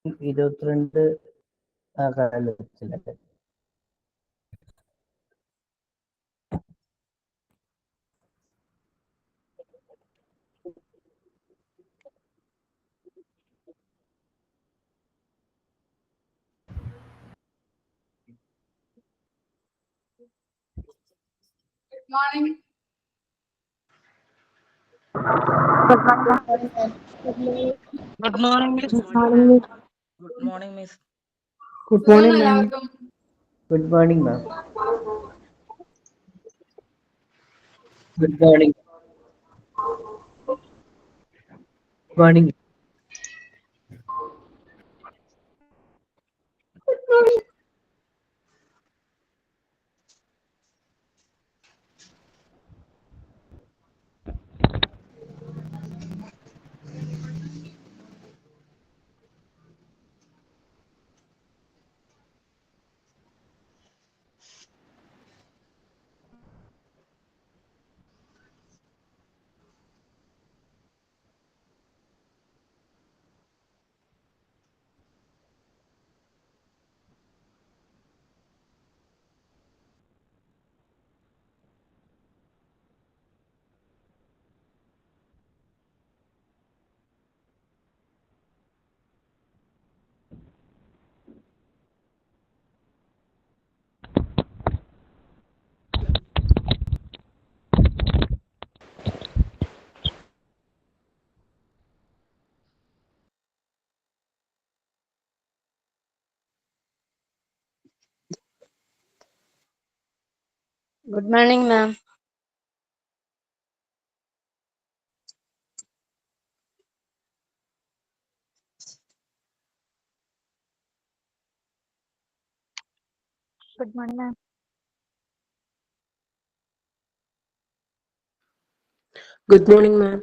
22 ആ കാലത്തിലൊക്കെ. Morning. Good morning, Miss. Good morning, miss. Good morning, Miss. Good സുഖം morning, ma'am. എല്ലാവർക്കും. Good morning ma'am. Good morning. Morning. Good morning, ma'am. Good morning, ma'am. Good morning, ma'am.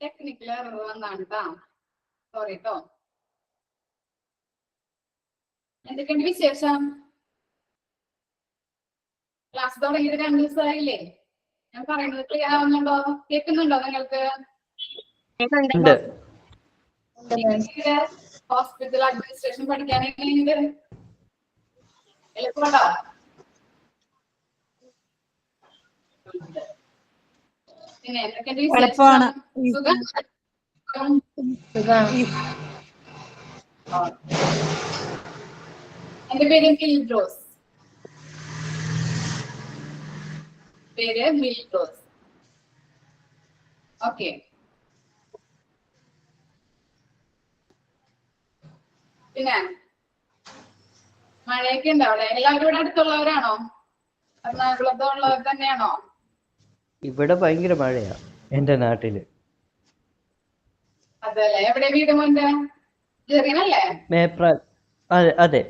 Technical error വന്നാണ് കേട്ടോ. Sorry കേട്ടോ. എന്തൊക്കെയുണ്ട് വിശേഷം? Class തുടങ്ങിയിട്ട് 2 ദിവസമായില്ലേ? ഞാൻ പറയുന്നത് ക്ലിയർ ആവുന്നുണ്ടോ? കേൾക്കുന്നുണ്ടോ നിങ്ങൾക്ക്? ഉണ്ട്. ഹോസ്പിറ്റൽ അഡ്മിനിസ്ട്രേഷൻ പഠിക്കാൻ എങ്ങനെയുണ്ട്? എളുപ്പമുണ്ടോ? പിന്നെ എന്തൊക്കെയുണ്ട് വിശേഷം? സുഖം? എന്റെ പേര് മിൽഡ്രോസ്. ഓക്കെ. പിന്നെ മഴയൊക്കെ ഉണ്ടോ അവിടെ? എല്ലാവരും ഇവിടെ അടുത്തുള്ളവരാണോ? എറണാകുളത്ത് ഉള്ളവർ തന്നെയാണോ? ഇവിടെ ഭയങ്കര മഴയാ എന്റെ നാട്ടില്. അതല്ലേ. എവിടെ വീട് മോന്റെ? ജെറിനല്ലേ? മേപ്രാൽ. അതെ അതെ,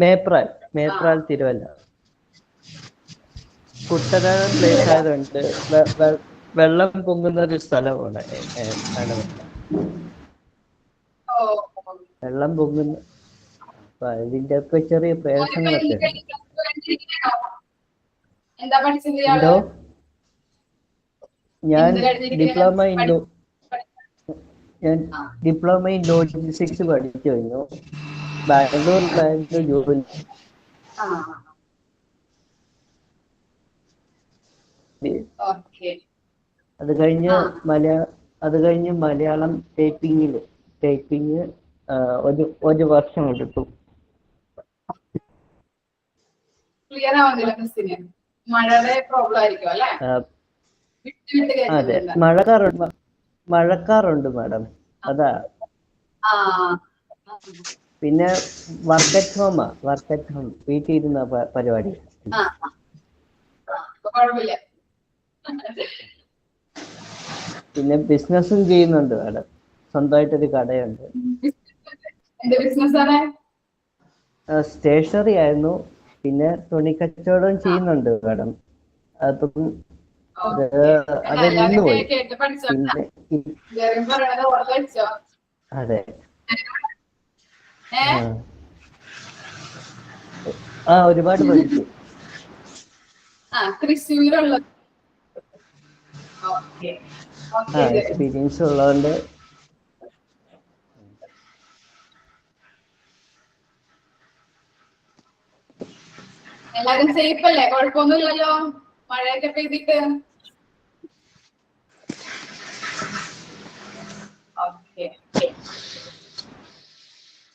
മേപ്രാൽ തിരുവല്ല. കുട്ടനാടൻ പ്ലേസ് ആയതുകൊണ്ട് വെള്ളം പൊങ്ങുന്ന ഒരു സ്ഥലമാണ്. വെള്ളം പൊങ്ങുന്ന, അപ്പൊ അതിന്റെ ഒക്കെ ചെറിയ പ്രയാസങ്ങളൊക്കെ ഉണ്ട്. എന്താ പഠിച്ചത്? എന്തോ? ഞാൻ ഡിപ്ലോമ ഇൻ ലോജിസ്റ്റിക്സ് പഠിച്ചു കഴിഞ്ഞു. ബാംഗ്ലൂരിലായിരുന്നു ജോലി. അത് കഴിഞ്ഞ് മലയാളം ടൈപ്പിംഗ് ഒരു വർഷം എടുത്തു. ക്ലിയർ ആവുന്നില്ല മിസ്സിന്. മഴയുടെ പ്രോബ്ലം ആയിരിക്കും അല്ലേ? അതെ, മഴക്കാറുണ്ട് മാഡം, അതാ. പിന്നെ വർക്ക് അറ്റ് ഹോം വീട്ടിൽ ഇരുന്ന പരിപാടി. പിന്നെ ബിസിനസ്സും ചെയ്യുന്നുണ്ട് മാഡം. സ്വന്തമായിട്ടൊരു കടയുണ്ട്. സ്റ്റേഷനറി ആയിരുന്നു. പിന്നെ തുണിക്കച്ചവടം ചെയ്യുന്നുണ്ട് മാഡം. അതും അത് നിന്നുപോയി. പിന്നെ അതെ, ഒരുപാട് പഠിച്ചു. എക്സ്പീരിയൻസ് ഉള്ളതുകൊണ്ട്. എല്ലാരും സേഫ് അല്ലേ? കുഴപ്പമൊന്നുമില്ലല്ലോ മഴയൊക്കെ പെയ്തിട്ട്? ഓക്കെ.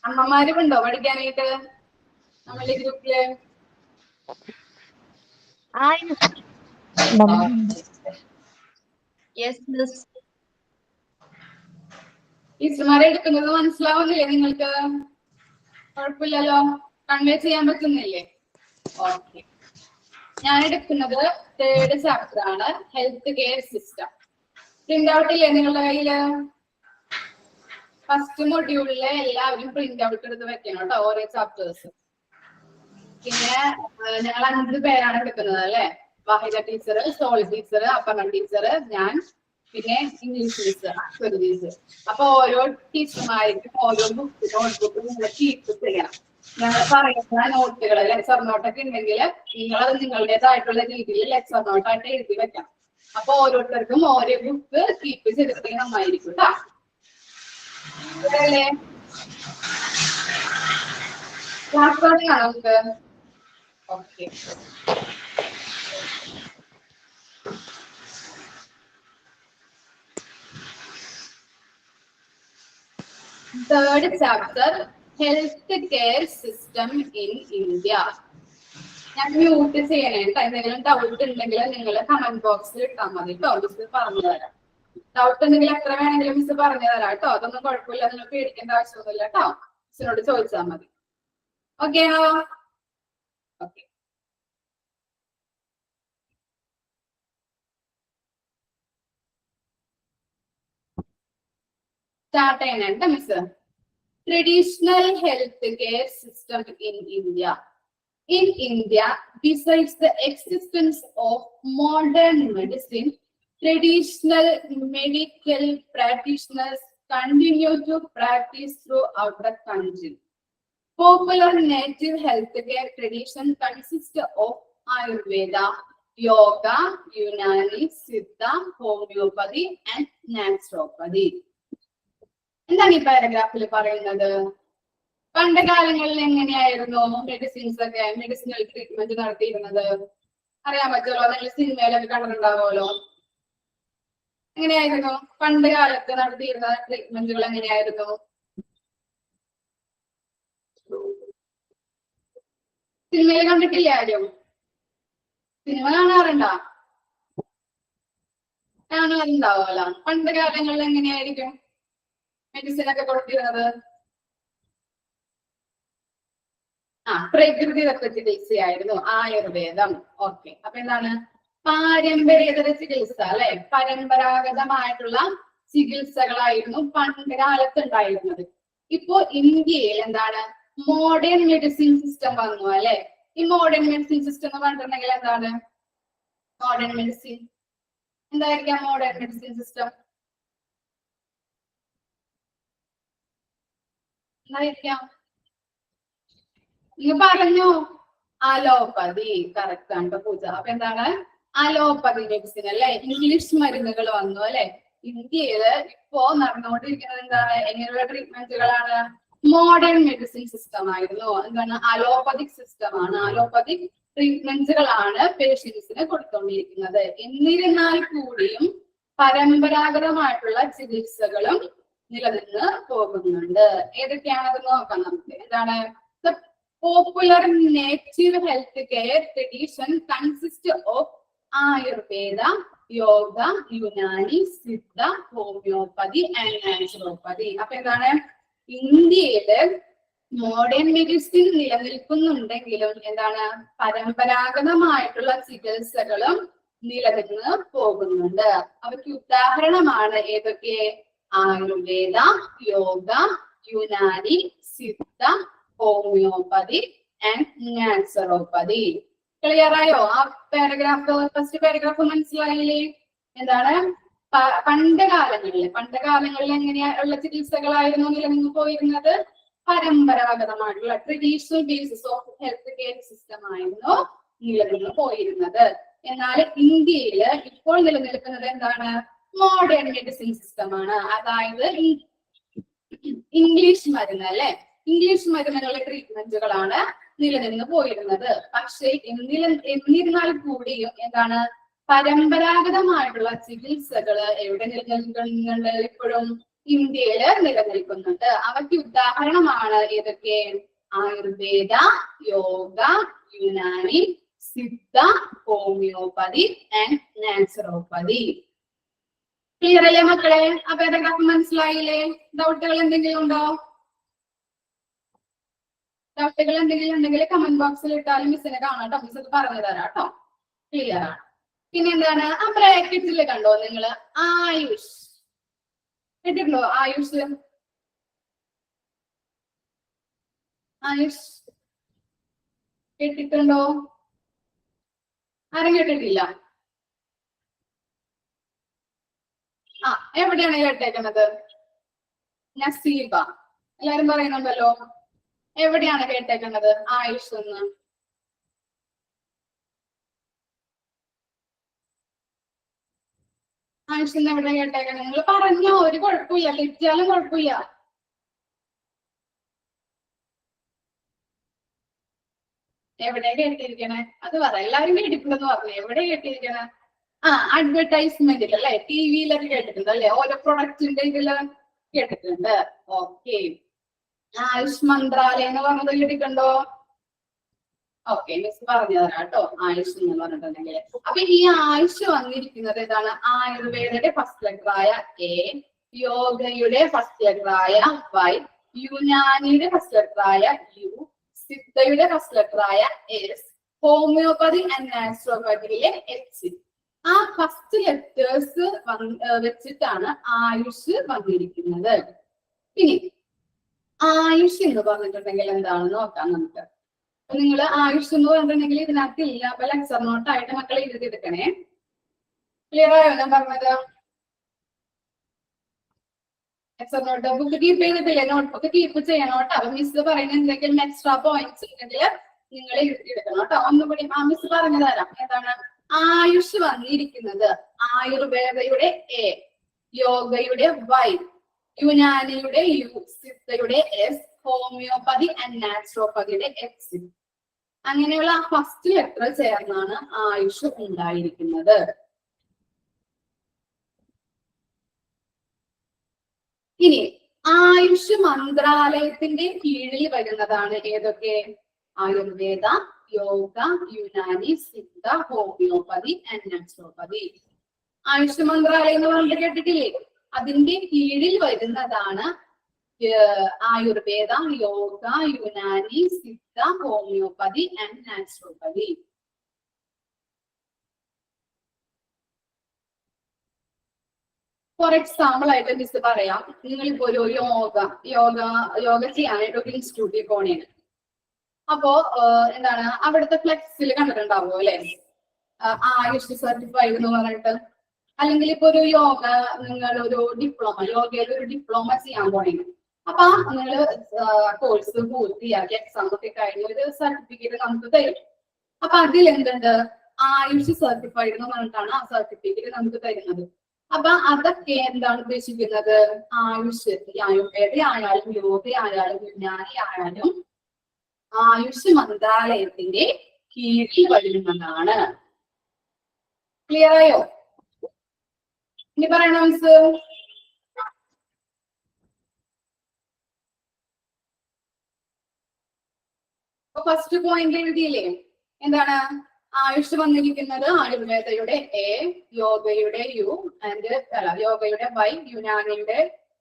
അമ്മമാരും ഉണ്ടോ പഠിക്കാനായിട്ട് നമ്മളുടെ ഗ്രൂപ്പില്? ടീച്ചർമാരെ എടുക്കുന്നത് മനസ്സിലാവുന്നില്ലേ നിങ്ങൾക്ക്? കുഴപ്പമില്ലല്ലോ, കൺവേ ചെയ്യാൻ പറ്റുന്നില്ലേ? ഓക്കെ. ഞാൻ എടുക്കുന്നത് 3rd ചാപ്റ്റർ ആണ്, health care system. Print out ഇല്ലേ നിങ്ങളുടെ കയ്യില്? ഫസ്റ്റ് മൊഡ്യൂളിലെ എല്ലാവരും പ്രിന്റ് ഔട്ട് എടുത്ത് വെക്കണം കേട്ടോ, ഓരോ ചാപ്റ്റേഴ്സ്. പിന്നെ ഞങ്ങൾ 5 പേരാണ് എടുക്കുന്നത് അല്ലെ. വാഹിദ ടീച്ചർ, സോൾ ടീച്ചർ, അപർണ ടീച്ചർ, ഞാൻ, പിന്നെ ഇംഗ്ലീഷ് ടീച്ചർ. അപ്പൊ ഓരോ ടീച്ചർമാർക്കും ഓരോ നോട്ട്ബുക്ക് നിങ്ങൾ കീപ്പ് ചെയ്യണം. ഞങ്ങൾ പറയുന്ന നോട്ടുകൾ, ലെക്ചർ നോട്ടൊക്കെ ഉണ്ടെങ്കിൽ നിങ്ങളത് നിങ്ങളുടേതായിട്ടുള്ള രീതിയിൽ ലെക്ചർ നോട്ടായിട്ട് എഴുതി വെക്കണം. അപ്പൊ ഓരോരുത്തർക്കും ഓരോ ബുക്ക് കീപ്പ് ചെയ്തിട്ടുണ്ടെങ്കിൽ നന്നായിരിക്കും കേട്ടോ. ക്ലാസ് തുടങ്ങാം നമുക്ക്. Okay. Third chapter, health care system in India. ഞാൻ മ്യൂട്ട് ചെയ്യണേ. എന്തെങ്കിലും ഡൗട്ട് ഉണ്ടെങ്കിൽ നിങ്ങൾ കമന്റ് ബോക്സിൽ ഇട്ടാൽ മതി കേട്ടോ. മിസ് പറഞ്ഞു തരാം. ഡൗട്ട് ഉണ്ടെങ്കിൽ എത്ര വേണമെങ്കിലും മിസ് പറഞ്ഞു തരാം കേട്ടോ. അതൊന്നും കുഴപ്പമില്ല, നിങ്ങൾ പേടിക്കേണ്ട ആവശ്യമൊന്നുമില്ല കേട്ടോ. മിസ്സിനോട് ചോദിച്ചാൽ മതി. ഓക്കെ? ഓക്കെ. സ്റ്റാർട്ട് ചെയ്യണേണ്ട miss. Traditional healthcare system in India. In India, besides the existence of modern medicine, Traditional medical practitioners continue to practice throughout the country. Popular native healthcare tradition consists of Ayurveda, Yoga, Unani, Siddha, Homeopathy, and Naturopathy. എന്താണ് ഈ പാരഗ്രാഫിൽ പറയുന്നത്? പണ്ട് കാലങ്ങളിൽ എങ്ങനെയായിരുന്നു medicinal treatment നടത്തിയിരുന്നത്? അറിയാൻ പറ്റുമല്ലോ, നിങ്ങൾ സിനിമയിലൊക്കെ കണ്ടിട്ടുണ്ടാവുമല്ലോ. എങ്ങനെയായിരുന്നു പണ്ട് കാലത്ത് നടത്തിയിരുന്ന ട്രീറ്റ്മെന്റുകൾ? എങ്ങനെയായിരുന്നു? സിനിമയിൽ കണ്ടിട്ടില്ല ആരും? സിനിമ കാണാറുണ്ടോ? കാണാറുണ്ടാവുമല്ലോ. പണ്ട് കാലങ്ങളിൽ എങ്ങനെയായിരിക്കും മെഡിസിൻ ഒക്കെ കൊടുത്തിരുന്നത്? പ്രകൃതിദത്ത ചികിത്സയായിരുന്നു, ആയുർവേദം. ഓക്കെ, അപ്പൊ എന്താണ് പാരമ്പര്യേതര ചികിത്സ അല്ലെ? പരമ്പരാഗതമായിട്ടുള്ള ചികിത്സകളായിരുന്നു പണ്ട് കാലത്ത് ഉണ്ടായിരുന്നത്. ഇപ്പോ ഇന്ത്യയിൽ എന്താണ് മോഡേൺ മെഡിസിൻ സിസ്റ്റം വന്നു അല്ലെ? ഈ മോഡേൺ മെഡിസിൻ സിസ്റ്റം എന്ന് പറഞ്ഞിട്ടുണ്ടെങ്കിൽ എന്താണ് മോഡേൺ മെഡിസിൻ? എന്തായിരിക്കാം മോഡേൺ മെഡിസിൻ സിസ്റ്റം? എന്തായിരിക്കാം? നിങ്ങൾ പറഞ്ഞു അലോപ്പതി. കറക്റ്റ് ആണ് പൂജ. അപ്പൊ എന്താണ് അലോപ്പതി മെഡിസിൻ അല്ലെ? ഇംഗ്ലീഷ് മരുന്നുകൾ വന്നു അല്ലെ? ഇന്ത്യയില് ഇപ്പോ നടന്നുകൊണ്ടിരിക്കുന്നത് എന്താണ്? എങ്ങനെയുള്ള ട്രീറ്റ്മെന്റുകളാണ്? മോഡേൺ മെഡിസിൻ സിസ്റ്റം ആയിരുന്നു. എന്താണ്? അലോപ്പതിക് സിസ്റ്റം ആണ്. അലോപ്പതിക് ട്രീറ്റ്മെന്റുകളാണ് പേഷ്യൻസിന് കൊടുത്തുകൊണ്ടിരിക്കുന്നത്. എന്നിരുന്നാൽ കൂടിയും പരമ്പരാഗതമായിട്ടുള്ള ചികിത്സകളും നിലനിന്ന് പോകുന്നുണ്ട്. ഏതൊക്കെയാണത് നോക്കാം നമുക്ക്. എന്താണ്? Popular native healthcare tradition consists of Ayurveda, Yoga, Unani, Siddha, Homeopathy and Naturopathy. അപ്പൊ എന്താണ് ഇന്ത്യയില് മോഡേൺ മെഡിസിൻ നിലനിൽക്കുന്നുണ്ടെങ്കിലും എന്താണ് പരമ്പരാഗതമായിട്ടുള്ള ചികിത്സകളും നിലനിന്ന് പോകുന്നുണ്ട്. അവയ്ക്ക് ഉദാഹരണമാണ് ഏതൊക്കെ? Ayurveda, yoga, Unani, Siddha, homeopathy and naturopathy. Clear ആയോ? ആ പാരഗ്രാഫ്, ഫസ്റ്റ് പാരഗ്രാഫ് മനസ്സിലായില്ലേ? എന്താണ് പണ്ട് കാലങ്ങളിൽ എങ്ങനെയുള്ള ചികിത്സകളായിരുന്നു നിലനിന്ന് പോയിരുന്നത്? പരമ്പരാഗതമായിട്ടുള്ള traditional basis of health care system ആയിരുന്നു നിലനിന്ന് പോയിരുന്നത്. എന്നാൽ ഇന്ത്യയിൽ ഇപ്പോൾ നിലനിൽക്കുന്നത് എന്താണ്? മോഡേൺ മെഡിസിൻ സിസ്റ്റം ആണ്. അതായത് ഇംഗ്ലീഷ് മരുന്ന് അല്ലെ? ഇംഗ്ലീഷ് മരുന്നുകളുടെ ട്രീറ്റ്മെന്റുകളാണ് നിലനിന്ന് പോയിരുന്നത്. പക്ഷേ എന്നിരുന്നാൽ കൂടിയും എന്താണ് പരമ്പരാഗതമായിട്ടുള്ള ചികിത്സകൾ എവിടെ നിലനിൽക്കുന്നുണ്ട്? ഇപ്പോഴും ഇന്ത്യയില് നിലനിൽക്കുന്നുണ്ട്. അവയ്ക്ക് ഉദാഹരണമാണ് ഏതൊക്കെ? Ayurveda, yoga, Unani, Siddha, homeopathy and naturopathy. Clear അല്ലേ മക്കളെ? ആ പാരഗ്രാഫ് മനസ്സിലായില്ലേ? ഡൗട്ടുകൾ എന്തെങ്കിലും ഉണ്ടോ? ഡൗട്ടുകൾ എന്തെങ്കിലും ഉണ്ടെങ്കിൽ കമന്റ് ബോക്സിൽ ഇട്ടാലും മിസ്സിനെ കാണാം കേട്ടോ. മിസ് അത് പറഞ്ഞു തരാം കേട്ടോ. ക്ലിയർ ആണ്. പിന്നെ എന്താണ് ആ ബ്രാക്കറ്റിൽ കണ്ടോ നിങ്ങള്? ആയുഷ് കേട്ടിട്ടുണ്ടോ? ആയുഷ് കേട്ടിട്ടുണ്ടോ? ആരും കേട്ടിട്ടില്ല? എവിടെയാണ് കേട്ടേക്കുന്നത്? നസീബ എല്ലാരും പറയുന്നുണ്ടല്ലോ. എവിടെയാണ് കേട്ടേക്കുന്നത് ആയുഷ് എന്ന്? ആയുഷ് എന്ന് എവിടെ കേട്ടേക്കുന്നത്? നിങ്ങൾ പറഞ്ഞോ, ഒരു കുഴപ്പമില്ല, തെറ്റിയാലും കുഴപ്പമില്ല. എവിടെ കേട്ടിരിക്കണേ അത് പറ. എല്ലാരും കേട്ടിട്ടുണ്ടെന്ന് പറഞ്ഞു. എവിടെ കേട്ടിരിക്കണേ? അഡ്വർടൈസ്മെന്റിൽ അല്ലെ? ടിവിയിലൊക്കെ കേട്ടിട്ടുണ്ട് അല്ലെ? ഓരോ പ്രൊഡക്റ്റിന്റെ ഇതില് കേട്ടിട്ടുണ്ട്. ഓക്കെ. ആയുഷ് മന്ത്രാലയം എന്ന് പറഞ്ഞത് കേട്ടിട്ടുണ്ടോ? ഓക്കെ, മിസ് പറഞ്ഞു തരാം കേട്ടോ. ആയുഷ് എന്ന് പറഞ്ഞിട്ടുണ്ടെങ്കിൽ അപ്പൊ ഈ ആയുഷ് വന്നിരിക്കുന്നത് ഏതാണ്? ആയുർവേദയുടെ ഫസ്റ്റ് ലെറ്ററായ എ, യോഗയുടെ ഫസ്റ്റ് ലെറ്ററായ വൈ, യുനാനിയുടെ ഫസ്റ്റ് ലെറ്ററായ യു, സിദ്ധയുടെ ഫസ്റ്റ് ലെറ്ററായ എസ്, ഹോമിയോപ്പതി ആൻഡ് നാച്ചുറോപ്പതിയിലെ എച്ച്. ആ ഫസ്റ്റ് ലെറ്റേഴ്സ് വെച്ചിട്ടാണ് ആയുഷ് വന്നിരിക്കുന്നത്. ഇനി ആയുഷ് എന്ന് പറഞ്ഞിട്ടുണ്ടെങ്കിൽ എന്താണെന്ന് നോക്കാം നമുക്ക്. നിങ്ങൾ ആയുഷ് എന്ന് പറഞ്ഞിട്ടുണ്ടെങ്കിൽ ഇതിനകത്ത് ഇല്ല. അപ്പൊ ലെക്ചർ നോട്ടായിട്ട് മക്കളെ എഴുതിയെടുക്കണേ. ക്ലിയർ ആയോ ഞാൻ പറഞ്ഞത്? നോട്ട് ബുക്ക് കീപ്പ് ചെയ്തിട്ടില്ലേ? നോട്ട്ബുക്ക് കീപ്പ് ചെയ്യണം കേട്ടോ. അപ്പൊ മിസ് പറയുന്ന എന്തെങ്കിലും എക്സ്ട്രാ പോയിന്റ്സ് ഉണ്ടെങ്കിൽ നിങ്ങൾ എഴുതിയെടുക്കണം കേട്ടോ. ഒന്നുകൂടി ആ മിസ് പറഞ്ഞു തരാം. എന്താണ് ആയുഷ് വന്നിരിക്കുന്നത്? ആയുർവേദയുടെ എ, യോഗയുടെ വൈ, യുനാനിയുടെ യു, സിദ്ധയുടെ എസ്, ഹോമിയോപ്പതി ആൻഡ് നാച്ചുറോപ്പതിയുടെ എക്സ്. അങ്ങനെയുള്ള ഫസ്റ്റ് ലെറ്റർ ചേർന്നാണ് ആയുഷ് ഉണ്ടായിരിക്കുന്നത്. ഇനി ആയുഷ് മന്ത്രാലയത്തിന്റെ കീഴിൽ വരുന്നതാണ് ഏതൊക്കെ? Ayurveda, yoga, Unani, Siddha, homeopathy and naturopathy. AYUSH മന്ത്രാലയം എന്ന് പറഞ്ഞിട്ട് കേട്ടിട്ടില്ലേ? അതിന്റെ കീഴിൽ വരുന്നതാണ് Ayurveda, yoga, Unani, Siddha, homeopathy and naturopathy. For example ആയിട്ട് മിസ് പറയാം. നിങ്ങളിപ്പോ ഒരു യോഗ ചെയ്യാനായിട്ട് ഒരു ഇൻസ്റ്റിറ്റ്യൂട്ടിൽ പോണേന്. അപ്പോ എന്താണ് അവിടുത്തെ ഫ്ലെക്സിൽ കണ്ടിട്ടുണ്ടാവുമോ അല്ലെ? ആയുഷ് സർട്ടിഫൈഡ് എന്ന് പറഞ്ഞിട്ട്. അല്ലെങ്കിൽ ഇപ്പൊ ഒരു നിങ്ങൾ ഒരു ഡിപ്ലോമ, യോഗയിൽ ഒരു ഡിപ്ലോമ ചെയ്യാൻ പോണേന്. അപ്പൊ നിങ്ങൾ കോഴ്സ് പൂർത്തിയാക്കി എക്സാം ഒക്കെ കഴിഞ്ഞ ഒരു സർട്ടിഫിക്കറ്റ് നമുക്ക് തരും. അപ്പൊ അതിൽ എന്തുണ്ട്? ആയുഷ് സർട്ടിഫൈഡ് എന്ന് പറഞ്ഞിട്ടാണ് ആ സർട്ടിഫിക്കറ്റ് നമുക്ക് തരുന്നത്. അപ്പൊ അതൊക്കെ എന്താണ് ഉദ്ദേശിക്കുന്നത്? ആയുഷ്, ആയുർവേദ ആയാലും യോഗ ആയാലും വിജ്ഞാനി ആയാലും ആയുഷ് മന്ത്രാലയത്തിന്റെ കീഴിൽ വരുന്നതാണ്. ക്ലിയർ ആയോ? ഇനി പറയണോ മിസ്? First point എഴുതിയില്ലേ? എന്താണ് ആയുഷ് വന്നിരിക്കുന്നത്? ആയുർവേദയുടെ എ, യോഗയുടെ യു ആൻഡ് യോഗയുടെ വൈ, യുനാനിയുടെ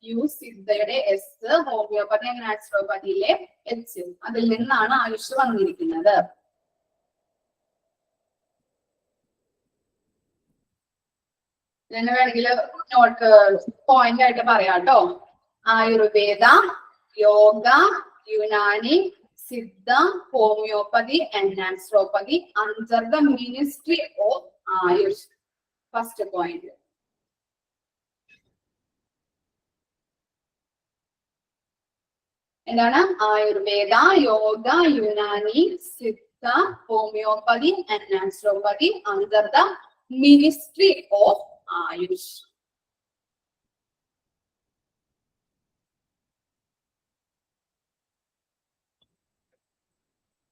യു, സിദ്ധയുടെ എസ്, ഹോമിയോപ്പതി ആൻഡ് നാച്ചുറോപ്പതിയിലെ എച്ച്. അതിൽ നിന്നാണ് ആയുഷ് വന്നിരിക്കുന്നത്. വേണമെങ്കിൽ നോട്ട് പോയിന്റ് ആയിട്ട് പറയാം കേട്ടോ. Ayurveda, yoga, Unani, Siddha, homeopathy and naturopathy under the ministry of AYUSH. First point. എന്താണ്? Ayurveda, yoga, Unani, Siddha, homeopathy and naturopathy under the ministry of AYUSH.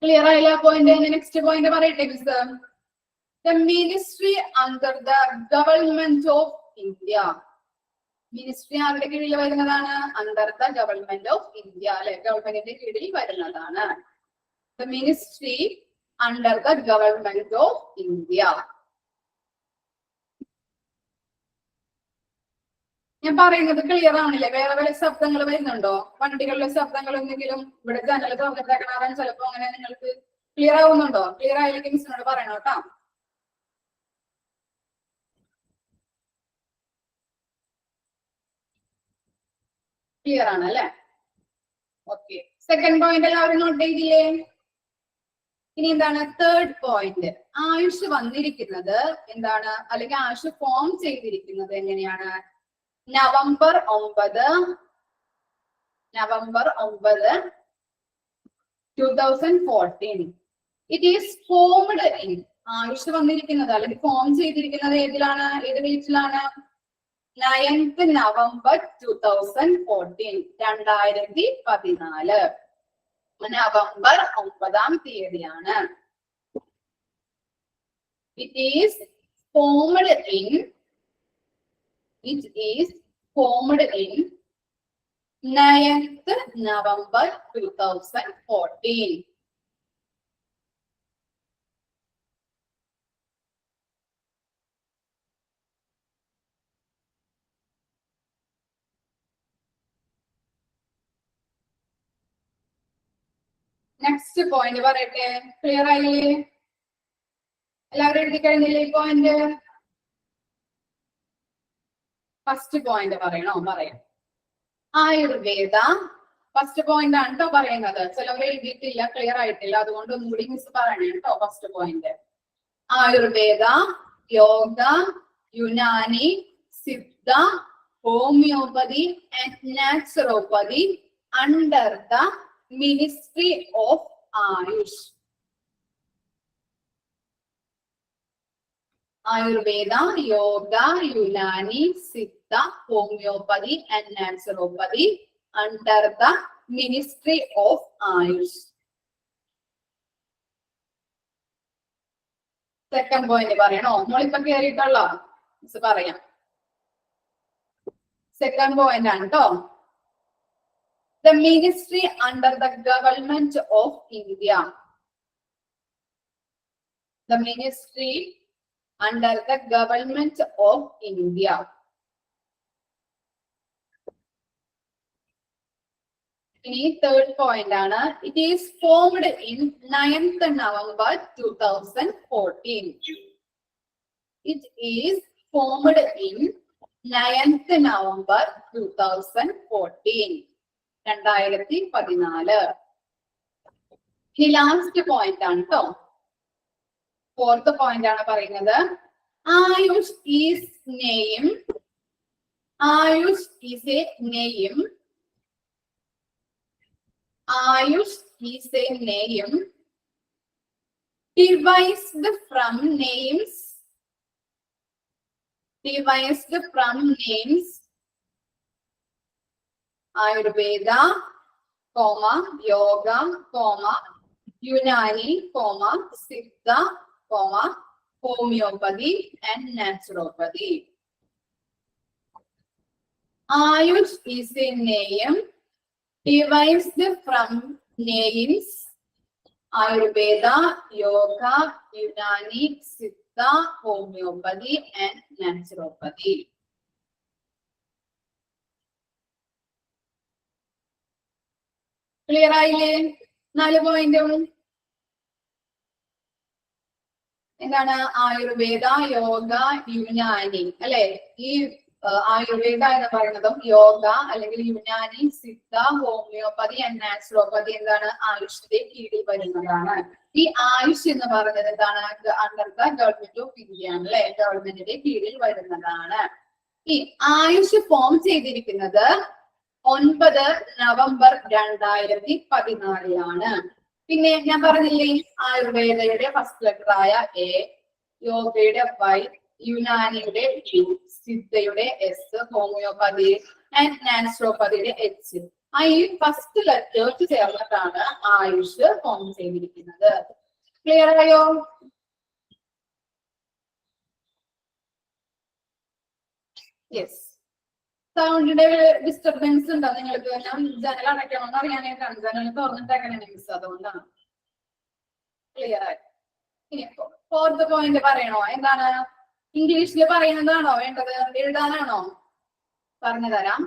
Clear ആയില്ല പോയിന്റ്? നെക്സ്റ്റ് പോയിന്റ് പറയട്ടെ miss. The ministry under the government of India. Ministry ആരുടെ കീഴിൽ വരുന്നതാണ്? Under the government of India അല്ലെ? ഗവൺമെന്റിന്റെ കീഴിൽ വരുന്നതാണ്. The ministry under the government of India. ഞാൻ പറയുന്നത് ക്ലിയർ ആണില്ലേ? വേറെ വല്ല ശബ്ദങ്ങൾ വരുന്നുണ്ടോ? വണ്ടികളിലെ ശബ്ദങ്ങൾ എന്തെങ്കിലും? ഇവിടെ ജനൽ തുറന്നിട്ടേക്കണാറാൻ ചിലപ്പോ അങ്ങനെ നിങ്ങൾക്ക് ക്ലിയർ ആവുന്നുണ്ടോ? ക്ലിയർ ആയില്ലെങ്കിൽ മിസ്സിനോട് പറയണം കേട്ടോ. ക്ലിയർ ആണ് അല്ലെ? ഓക്കെ. സെക്കൻഡ് പോയിന്റ് എല്ലാവരും നോട്ട് ചെയ്തില്ലേ? ഇനി എന്താണ് തേർഡ് പോയിന്റ്? ആയുഷ് വന്നിരിക്കുന്നത് എന്താണ്? അല്ലെങ്കിൽ ആയുഷ് ഫോം ചെയ്തിരിക്കുന്നത് എങ്ങനെയാണ്? November 9, 2014. It is formed in. Ayush വന്നിരിക്കുന്നത് അല്ലെങ്കിൽ ഫോം ചെയ്തിരിക്കുന്നത് ഏതിലാണ്? ഏത് ഡേറ്റിലാണ്? 9th November 2014. 2014 നവംബർ 9 തീയതിയാണ്. It is formed in 9th November 2014. Next point പറയട്ടെ. ക്ലിയർ ആയില്ലേ? എല്ലാവരും എഴുതി കഴിഞ്ഞില്ലേ ഈ പോയിന്റ്? ഫസ്റ്റ് പോയിന്റ് പറയണോ? പറയാം. ആയുർവേദ ഫസ്റ്റ് പോയിന്റ് ആണ് കേട്ടോ പറയുന്നത്. ചിലവർ എഴുതിയിട്ടില്ല, ക്ലിയർ ആയിട്ടില്ല, അതുകൊണ്ട് ഒന്നുകൂടി മിസ് പറയണേ കേട്ടോ. First point Ayurveda, yoga, Unani, Siddha, homeopathy and naturopathy under the Ministry of Ayush. Ayurveda, Yoga, Unani, Siddha, Homeopathy and Naturopathy under the Ministry of Ayush. Second point പറയണോ? നമ്മളിപ്പോ കേറിയിട്ടുള്ള പറയാം. Second point ആണ് ട്ടോ. The ministry under the government of India. The ministry under the government of India. ഇനി third point ആണ്. It is formed in 9th November 2014. It is formed in 9th November 2014. 2014. ഇനി last point ആണ് ട്ടോ. Fourth point ആണ് പറയുന്നത്. Ayush is name. Ayush is a name. Ayush is a name devised from names. Devised from names. Ayurveda, comma, yoga, comma, Unani, comma, Siddha, comma, homeopathy and naturopathy. Ayush is a name devised from names Ayurveda, Yoga, Unani, Siddha, homeopathy and naturopathy. Clear ആയില്ലേ? 4 പോയിന്റും എന്താണ്? ആയുർവേദ, യോഗ, യുനാനി അല്ലെ? ഈ ആയുർവേദ എന്ന് പറയുന്നതും യോഗ അല്ലെങ്കിൽ Unani, Siddha, homeopathy and naturopathy എന്താണ്? ആയുഷിന്റെ കീഴിൽ വരുന്നതാണ്. ഈ ആയുഷ് എന്ന് പറയുന്നത് എന്താണ്? Under the government of India ആണ് അല്ലെ? ഗവൺമെന്റിന്റെ കീഴിൽ വരുന്നതാണ്. ഈ ആയുഷ് ഫോം ചെയ്തിരിക്കുന്നത് 9 നവംബർ 2014 പിന്നെ ഞാൻ പറഞ്ഞില്ലേ, ആയുർവേദയുടെ ഫസ്റ്റ് ലെറ്റർ ആയ എ, യോഗയുടെ വൈ, യുനാനിയുടെ യു, സിദ്ധയുടെ എസ്, ഹോമിയോപ്പതി ആൻഡ് നാച്ചുറോപ്പതിയുടെ എച്ച്. ഈ ഫസ്റ്റ് ലെറ്റേഴ്സ് ചേർന്നിട്ടാണ് ആയുഷ് ഫോം ചെയ്തിരിക്കുന്നത്. ക്ലിയർ ആയോ? യെസ്. സൗണ്ടിന്റെ ഡിസ്റ്റർബൻസ് ഉണ്ടോ നിങ്ങൾക്ക്? ഞാൻ ജനൽ അടയ്ക്കണമെന്ന് അറിയാനായിട്ടാണ്. ജനൽ തുറന്നിട്ടേക്കാണ് മിസ്, അതുകൊണ്ടാണ്. ക്ലിയർ ആയി. ഇനി ഫോർത്ത് പോയിന്റ് പറയണോ? എന്താണ്? ഇംഗ്ലീഷിൽ പറയുന്നതാണോ വേണ്ടത്? എഴുതാനാണോ? പറഞ്ഞു തരാം.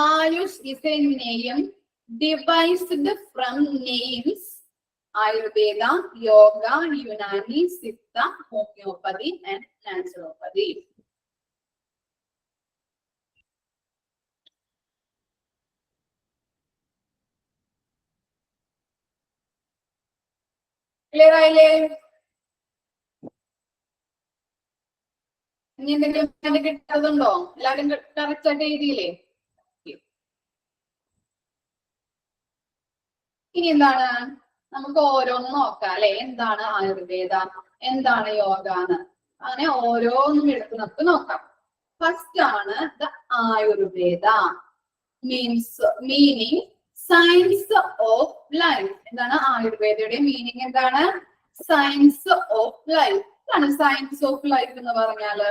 AYUSH is a name devised from names Ayurveda, yoga, Unani, Siddha, homeopathy and naturopathy. Clear ആയില്ലേ? ഇനി എന്തെങ്കിലും കിട്ടാതുണ്ടോ? എല്ലാവരും കറക്റ്റ് ആയിട്ട് എഴുതിയില്ലേ? ഇനി എന്താണ്? നമുക്ക് ഓരോന്നും നോക്കാം അല്ലെ? എന്താണ് ആയുർവേദ, എന്താണ് യോഗ എന്ന്. അങ്ങനെ ഓരോന്നും എടുത്ത് നമുക്ക് നോക്കാം. ഫസ്റ്റ് ആണ് the Ayurveda. Meaning science of life. എന്താണ് ആയുർവേദയുടെ മീനിങ്? എന്താണ്? Science of life. എന്താണ് സയൻസ് ഓഫ് ലൈഫ് എന്ന് പറഞ്ഞാല്?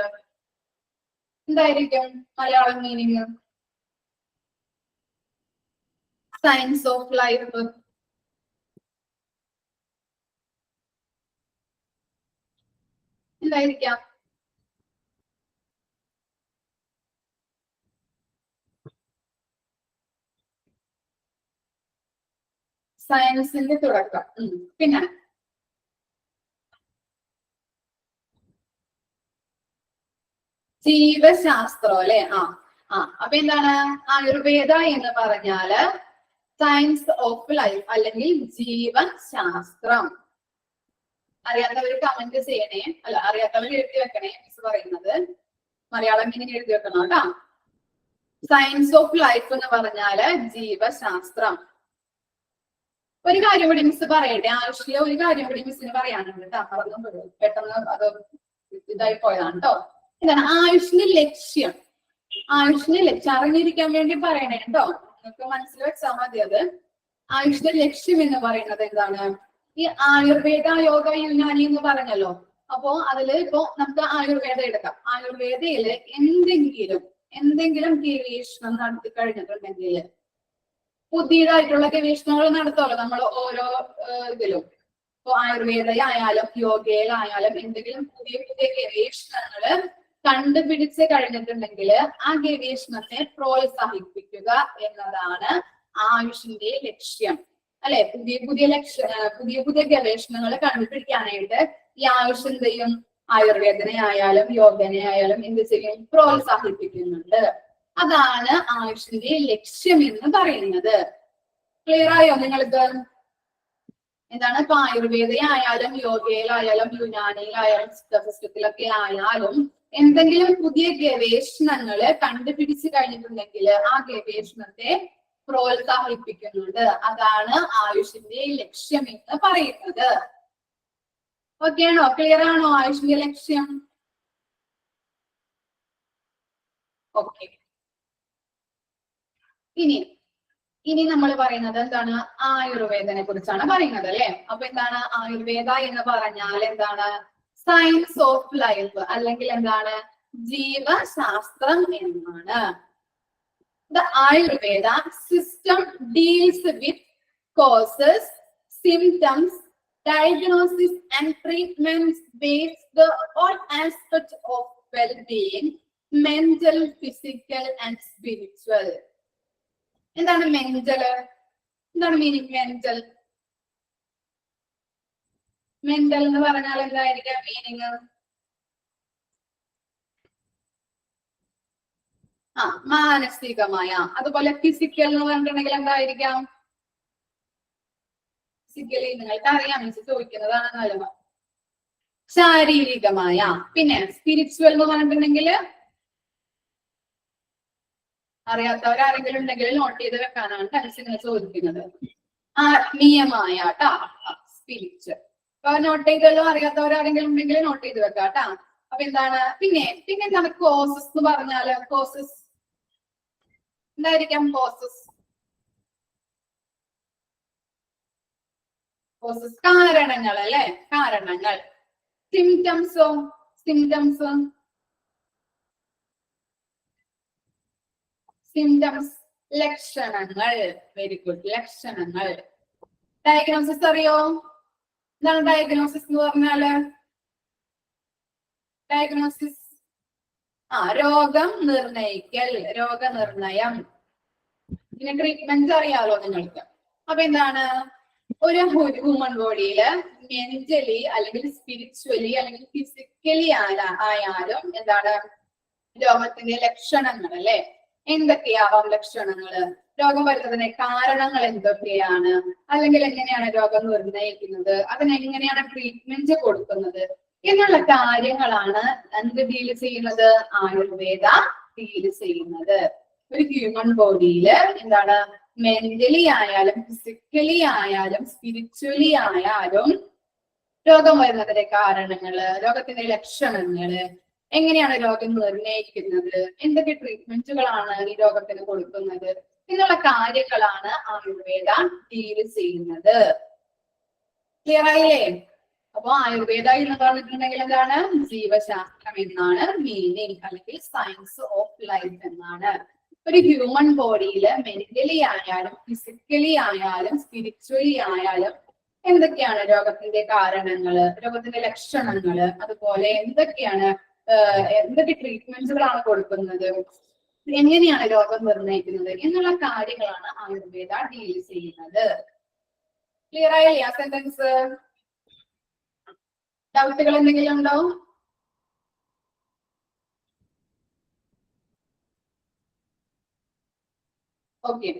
എന്തായിരിക്കും Malayalam meaning? Science of life എന്തായിരിക്കാം? സയൻസിന്റെ തുടക്കം. പിന്നെ ജീവശാസ്ത്രം അല്ലെ? അപ്പൊ എന്താണ് ആയുർവേദ എന്ന് പറഞ്ഞാല്? സയൻസ് ഓഫ് ലൈഫ് അല്ലെങ്കിൽ ജീവശാസ്ത്രം. അറിയാത്തവർ കമന്റ് ചെയ്യണേ. അല്ല, അറിയാത്തവർ എഴുതി വെക്കണേ. മിസ് പറയുന്നത് മലയാളം മീനിങ് എഴുതി വെക്കണം കേട്ടോ. സയൻസ് ഓഫ് ലൈഫ് എന്ന് പറഞ്ഞാല് ജീവശാസ്ത്രം. ഒരു കാര്യം കൂടി മിസ് പറയട്ടെ, ആയുഷിലെ ഒരു കാര്യം കൂടി മിസ്സിന് പറയാനുണ്ട് കേട്ടോ. മറന്നു പെട്ടെന്ന് അത് ഇതായി പോയതാണ് കേട്ടോ. എന്താണ് ആയുഷിന്റെ ലക്ഷ്യം? ആയുഷിന്റെ ലക്ഷ്യം അറിഞ്ഞിരിക്കാൻ വേണ്ടി പറയണേ കേട്ടോ. നിങ്ങൾക്ക് മനസ്സിൽ വെച്ചാൽ മതി അത്. ആയുഷിന്റെ ലക്ഷ്യം എന്ന് പറയുന്നത് എന്താണ്? ഈ ആയുർവേദ, യോഗ, യുനാനി എന്ന് പറഞ്ഞല്ലോ. അപ്പോ അതില് ഇപ്പോ നമുക്ക് ആയുർവേദം എടുക്കാം. ആയുർവേദയില് എന്തെങ്കിലും ഗവേഷണം നടത്തി കഴിഞ്ഞിട്ടുണ്ടെങ്കിൽ പുതിയതായിട്ടുള്ള ഗവേഷണങ്ങൾ നടത്തുമല്ലോ നമ്മൾ ഓരോ ഇതിലും. ഇപ്പൊ ആയുർവേദയായാലും യോഗയിലായാലും എന്തെങ്കിലും പുതിയ പുതിയ ഗവേഷണങ്ങള് കണ്ടുപിടിച്ച് കഴിഞ്ഞിട്ടുണ്ടെങ്കിൽ ആ ഗവേഷണത്തെ പ്രോത്സാഹിപ്പിക്കുക എന്നതാണ് ആയുഷിന്റെ ലക്ഷ്യം, അല്ലെ? പുതിയ പുതിയ ഗവേഷണങ്ങൾ കണ്ടുപിടിക്കാനായിട്ട് ഈ ആയുഷ് എന്ത് ചെയ്യും? ആയുർവേദനയായാലും യോഗനയായാലും എന്ത് ചെയ്യും? പ്രോത്സാഹിപ്പിക്കുന്നുണ്ട്. അതാണ് ആയുഷിന്റെ ലക്ഷ്യം എന്ന് പറയുന്നത്. ക്ലിയർ ആയോ നിങ്ങൾക്ക്? എന്താണ് ഇപ്പൊ ആയുർവേദയായാലും യോഗയിലായാലും യുനാനിയിലായാലും സിസ്റ്റത്തിലൊക്കെ ആയാലും എന്തെങ്കിലും പുതിയ ഗവേഷണങ്ങള് കണ്ടുപിടിച്ച് കഴിഞ്ഞിട്ടുണ്ടെങ്കിൽ ആ ഗവേഷണത്തെ പ്രോത്സാഹിപ്പിക്കുന്നുണ്ട്. അതാണ് ആയുഷിന്റെ ലക്ഷ്യം എന്ന് പറയുന്നത്. ഓക്കെ ആണോ? ക്ലിയർ ആണോ ആയുഷിന്റെ ലക്ഷ്യം? ഓക്കെ. ഇനി നമ്മൾ പറയുന്നത് എന്താണ്? ആയുർവേദനെ കുറിച്ചാണ് പറയുന്നത്, അല്ലെ? അപ്പൊ എന്താണ് ആയുർവേദ എന്ന് പറഞ്ഞാൽ? എന്താണ്? സയൻസ് ഓഫ് ലൈഫ്, അല്ലെങ്കിൽ എന്താണ്? ജീവശാസ്ത്രം എന്നാണ്. The Ayurveda system deals with causes, symptoms, diagnosis and treatments based on aspects of well-being, mental, physical and spiritual. എന്താണ് മെന്റൽ? എന്താണ് മീനിങ് മെന്റൽ? മെന്റൽ എന്ന് പറഞ്ഞാൽ എന്തായിരിക്കാം മീനിങ്? മാനസികമായ. അതുപോലെ ഫിസിക്കൽ എന്ന് പറഞ്ഞിട്ടുണ്ടെങ്കിൽ എന്തായിരിക്കാം? ഫിസിക്കലി നിങ്ങൾക്ക് അറിയാം, മിസ് ചോദിക്കുന്നതാണ്. ശാരീരികമായ. പിന്നെ സ്പിരിച്വൽ എന്ന് പറഞ്ഞിട്ടുണ്ടെങ്കിൽ അറിയാത്തവരാരെങ്കിലും ഉണ്ടെങ്കിൽ നോട്ട് ചെയ്ത് വെക്കാനാണ് മിസ്സിനെ ചോദിക്കുന്നത്. ആത്മീയമായ ട്ടാ സ്പിരിച്വൽ. അപ്പൊ നോട്ട് ചെയ്തല്ലോ. അറിയാത്തവരാരെങ്കിലും ഉണ്ടെങ്കിൽ നോട്ട് ചെയ്ത് വെക്കാട്ടാ. അപ്പൊ എന്താണ് പിന്നെ എന്താണ് കോസസ് എന്ന് പറഞ്ഞാല്? കോസസ് എന്തായിരിക്കാം? കോസസ് കാരണങ്ങൾ, അല്ലെ? കാരണങ്ങൾ. സിംറ്റംസോ? സിംറ്റംസ് ലക്ഷണങ്ങൾ. വെരി ഗുഡ്, ലക്ഷണങ്ങൾ. ഡയഗ്നോസിസ് അറിയോ? എന്താണ് ഡയഗ്നോസിസ് എന്ന് പറഞ്ഞാല്? ഡയഗ്നോസിസ് രോഗം നിർണയിക്കൽ, രോഗനിർണയം. പിന്നെ ട്രീറ്റ്മെന്റ് അറിയാലോ നിങ്ങൾക്ക്. അപ്പൊ എന്താണ്? ഒരു ഹ്യൂമൻ ബോഡിയില് മെന്റലി അല്ലെങ്കിൽ സ്പിരിച്വലി അല്ലെങ്കിൽ ഫിസിക്കലി ആയാലും എന്താണ് രോഗത്തിന്റെ ലക്ഷണങ്ങൾ, അല്ലെ? എന്തൊക്കെയാവാം ലക്ഷണങ്ങള്? രോഗം വരുന്നതിന് കാരണങ്ങൾ എന്തൊക്കെയാണ്? അല്ലെങ്കിൽ എങ്ങനെയാണ് രോഗം നിർണയിക്കുന്നത്? അതിനെങ്ങനെയാണ് ട്രീറ്റ്മെന്റ് കൊടുക്കുന്നത്? എന്നുള്ള കാര്യങ്ങളാണ് എന്ത് ഡീല് ചെയ്യുന്നത്? ആയുർവേദ ഡീല് ചെയ്യുന്നത്. ഒരു ഹ്യൂമൻ ബോഡിയില് എന്താണ് മെന്റലി ആയാലും ഫിസിക്കലി ആയാലും സ്പിരിച്വലി ആയാലും രോഗം വരുന്നതിന്റെ കാരണങ്ങള്, രോഗത്തിന്റെ ലക്ഷണങ്ങള്, എങ്ങനെയാണ് രോഗം നിർണയിക്കുന്നത്, എന്തൊക്കെ ട്രീറ്റ്മെന്റുകളാണ് ഈ രോഗത്തിന് കൊടുക്കുന്നത് എന്നുള്ള കാര്യങ്ങളാണ് ആയുർവേദ ഡീല് ചെയ്യുന്നത്. ക്ലിയർ ആയില്ലേ? അപ്പൊ ആയുർവേദ എന്ന് പറഞ്ഞിട്ടുണ്ടെങ്കിൽ എന്താണ്? ജീവശാസ്ത്രം എന്നാണ് മീനിങ്, അല്ലെങ്കിൽ സയൻസ് ഓഫ് ലൈഫ് എന്നാണ്. ഒരു ഹ്യൂമൻ ബോഡിയില് മെന്റലി ആയാലും ഫിസിക്കലി ആയാലും സ്പിരിച്വലി ആയാലും എന്തൊക്കെയാണ് രോഗത്തിന്റെ കാരണങ്ങള്, രോഗത്തിന്റെ ലക്ഷണങ്ങള്, അതുപോലെ എന്തൊക്കെ ട്രീറ്റ്മെന്റുകളാണ് കൊടുക്കുന്നത്, എങ്ങനെയാണ് രോഗം നിർണയിക്കുന്നത് എന്നുള്ള കാര്യങ്ങളാണ് ആയുർവേദ ഡീൽ ചെയ്യുന്നത്. ക്ലിയർ ആയില്ലേ ആ സെന്റൻസ്? ഡൗട്ടുകൾ എന്തെങ്കിലും ഉണ്ടോ? ഓക്കെ.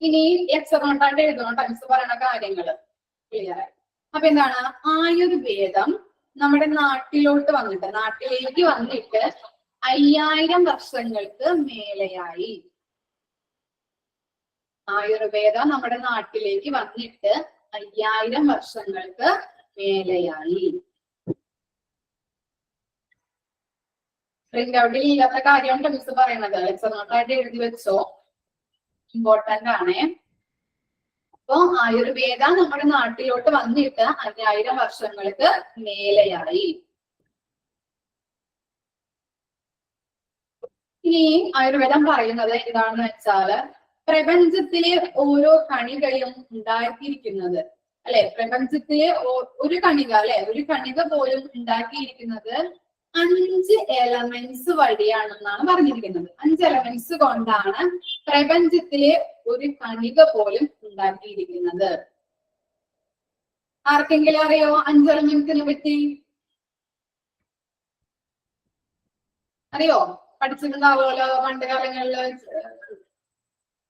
ഇനി എക്സറൗണ്ടായിട്ട് എഴുതണം ടൈംസ് പറയുന്ന കാര്യങ്ങള് ക്ലിയർ ആയി. അപ്പൊ എന്താണ് ആയുർവേദം നമ്മുടെ നാട്ടിലേക്ക് വന്നിട്ട് 5000 വർഷങ്ങൾക്ക് മേലെയായി. ആയുർവേദം നമ്മുടെ നാട്ടിലേക്ക് വന്നിട്ട് 5000 വർഷങ്ങൾക്ക് മേലെയായി. പ്രിന്റ് ഔട്ടിൽ ഇല്ലാത്ത കാര്യമാണ് മിസ് പറയുന്നത്. ലെക്ചർ നോട്ടായിട്ട് എഴുതി വെച്ചോ, ഇമ്പോർട്ടന്റ് ആണേ. അപ്പൊ ആയുർവേദം നമ്മുടെ നാട്ടിലോട്ട് വന്നിട്ട് 5000 വർഷങ്ങൾക്ക് മേലെയായി. ഇനി ആയുർവേദം പറയുന്നത് എന്താണെന്ന് വെച്ചാല് പ്രപഞ്ചത്തിലെ ഓരോ കണികയും ഉണ്ടാക്കിയിരിക്കുന്നത്, അല്ലെ, പ്രപഞ്ചത്തിലെ ഒരു കണിക, അല്ലെ, ഒരു കണിക പോലും ഉണ്ടാക്കിയിരിക്കുന്നത് 5 എലമെന്റ്സ് വഴിയാണെന്നാണ് പറഞ്ഞിരിക്കുന്നത്. 5 എലമെന്റ്സ് കൊണ്ടാണ് പ്രപഞ്ചത്തിലെ ഒരു കണിക പോലും ഉണ്ടാക്കിയിരിക്കുന്നത്. ആർക്കെങ്കിലും അറിയോ 5 എലമെന്റ്സിനെ പറ്റി? അറിയോ? പഠിച്ചിട്ടുണ്ടാവുമല്ലോ പണ്ട് കാലങ്ങളില്,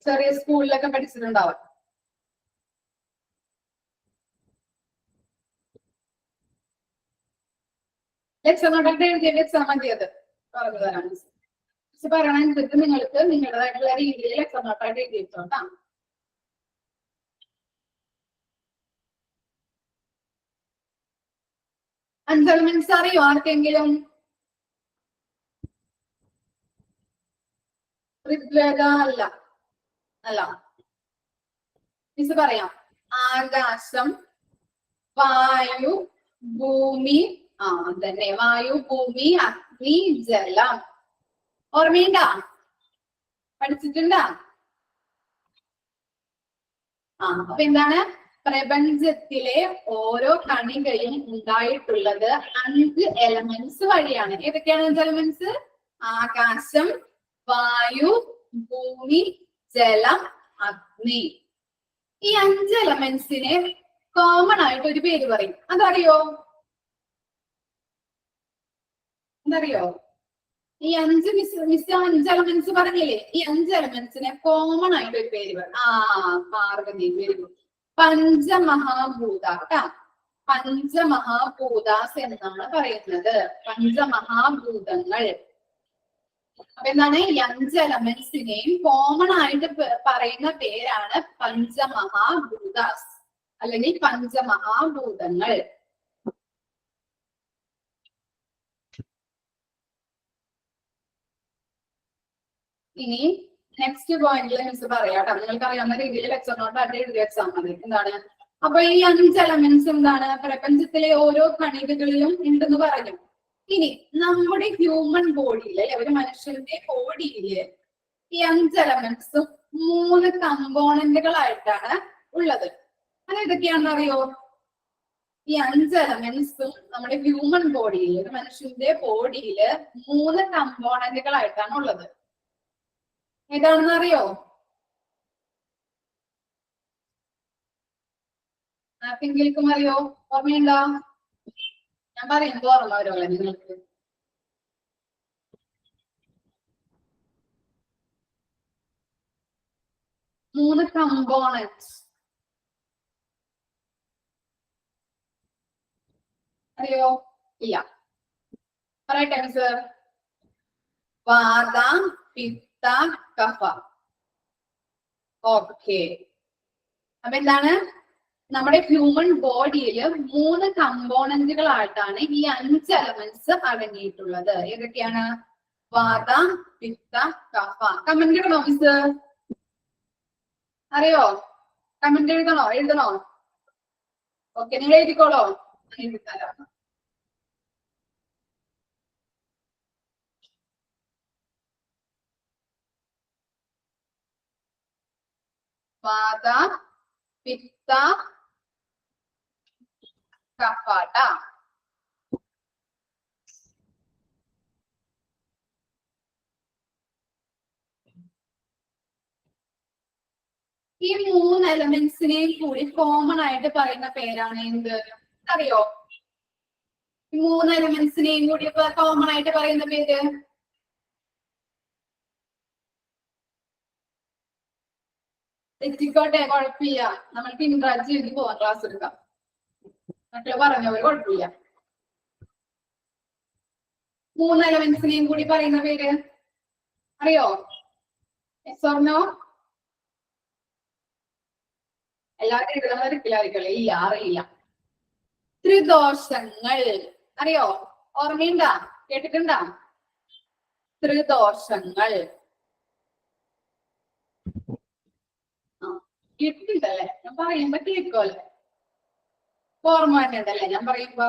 ചെറിയ സ്കൂളിലൊക്കെ പഠിച്ചിട്ടുണ്ടാവും. എക്സാം നോട്ടൊക്കെ എഴുതിയ എക്സാം മതിയത് പറഞ്ഞു തരാം. മിസ് പറയണനുസരിച്ച് നിങ്ങൾക്ക് നിങ്ങളുടേതായിട്ടുള്ള രീതിയിൽ എക്സാം നോട്ടായിട്ട് എഴുതി വെച്ചോട്ടാ. അഞ്ച് എലമെന്റ്സ് അറിയോ ആർക്കെങ്കിലും? ഋഗ്വേദ അല്ല, അല്ല, മിസ് പറയാം. ആകാശം, വായു, ഭൂമി, തന്നെ വായു, ഭൂമി, അഗ്നി, ജലം. ഓർമ്മയുണ്ടാ? പഠിച്ചിട്ടുണ്ടാ? അപ്പൊ എന്താണ്? പ്രപഞ്ചത്തിലെ ഓരോ കണികയും ഉണ്ടായിട്ടുള്ളത് 5 എലമെന്റ്സ് വഴിയാണ്. ഏതൊക്കെയാണ് 5 എലമെന്റ്സ്? ആകാശം, വായു, ഭൂമി, ജലം, അഗ്നി. ഈ 5 എലമെന്റ്സിനെ കോമൺ ആയിട്ട് ഒരു പേര് പറയും. അതറിയോ? എന്തറിയോ? ഈ 5 മിസ് 5 എലമെന്റ്സ് പറഞ്ഞില്ലേ? ഈ 5 എലമെന്റ്സിനെ കോമൺ ആയിട്ട് ഒരു പേര് പറയും. Parvathi, very good. പഞ്ചമഹാഭൂത ട്ടാ. പഞ്ചമഹാഭൂതാസ് എന്നാണ് പറയുന്നത്. പഞ്ചമഹാഭൂതങ്ങൾ. അപ്പൊ എന്താണ്? ഈ 5 എലമെന്റ്സിനെയും കോമൺ ആയിട്ട് പറയുന്ന പേരാണ് പഞ്ചമഹാഭൂതാസ് അല്ലെങ്കിൽ പഞ്ചമഹാഭൂതങ്ങൾ. ഇനി നെക്സ്റ്റ് പോയിന്റിൽ മിസ് പറയാട്ടോ. നിങ്ങൾക്ക് അറിയാവുന്ന രീതിയിൽ ലെക്ചർ നോട്ടായിട്ട് എഴുതി വെച്ചാൽ മതി. എന്താണ്? അപ്പൊ ഈ 5 എലമെന്റ്സ് എന്താണ്? പ്രപഞ്ചത്തിലെ ഓരോ കണികകളിലും ഉണ്ടെന്ന് പറഞ്ഞു. ഇനി നമ്മുടെ ഹ്യൂമൻ ബോഡിയില്, ഒരു മനുഷ്യന്റെ ബോഡിയില് ഈ 5 എലമെന്റ്സും 3 കമ്പോണന്റുകളായിട്ടാണ് ഉള്ളത്. അത് ഏതൊക്കെയാണെന്ന് അറിയോ? ഈ 5 എലമെന്റ്സും നമ്മുടെ ഹ്യൂമൻ ബോഡിയിൽ, ഒരു മനുഷ്യന്റെ ബോഡിയില് 3 കമ്പോണന്റുകളായിട്ടാണ് ഉള്ളത്. ഏതാണെന്ന് അറിയോ? ആർക്കെങ്കിലും അറിയോ? ഓർമ്മയുണ്ടോ? ഞാൻ പറയുമ്പോ ഓർമ്മ വരുമല്ലേ നിങ്ങൾക്ക്? മൂന്ന് കമ്പോണൻസ് അറിയോ? ഇല്ല. പറയട്ടെ മിസ്. വാത, പിത്ത, കഫ. ഓക്കെ. അപ്പൊ എന്താണ്? നമ്മുടെ ഹ്യൂമൻ ബോഡിയിൽ 3 കമ്പോണന്റുകളായിട്ടാണ് ഈ 5 എലമെന്റ്സ് അടങ്ങിയിട്ടുള്ളത്. ഏതൊക്കെയാണ്? വാത, പിത്ത, കഫ. കമന്റ് ഇടണോ മിസ്? അറിയോ? കമന്റ് എഴുതണോ? ഓക്കെ, നിങ്ങൾ എഴുതിക്കോളോ. എഴുതിത്തരാം. വാത, പിത്ത, കഫ. ഈ 3 എലമെന്റ്സിനെയും കൂടി കോമൺ ആയിട്ട് പറയുന്ന പേരാണ് എന്ത്? അറിയോ? ഈ 3 എലമെന്റ്സിനെയും കൂടി കോമൺ ആയിട്ട് പറയുന്ന പേര് തെറ്റിക്കോട്ടെ, കുഴപ്പമില്ല. നമ്മൾക്ക് ഇൻട്രാക്ട് ചെയ്ത് പോവാം, ക്ലാസ് എടുക്കാം. മക്കള് പറഞ്ഞവര് കുഴപ്പമില്ല. 3 എലമെന്റ്സിനെയും കൂടി പറയുന്ന പേര് അറിയോ? Yes or no? എല്ലാവരും എഴുതുന്നവരില്ലായിരിക്കല്ലേ? ഇല്ല, അറിയില്ല. ത്രിദോഷങ്ങൾ അറിയോ? ഓർമ്മയുണ്ടാ? കേട്ടിട്ടുണ്ടാ? ത്രിദോഷങ്ങൾ കേട്ടിട്ടുണ്ടല്ലേ? ഞാൻ പറയുമ്പോ കേൾക്കുമല്ലേ? ഓർമ്മ തന്നെയുണ്ടല്ലേ ഞാൻ പറയുമ്പോ?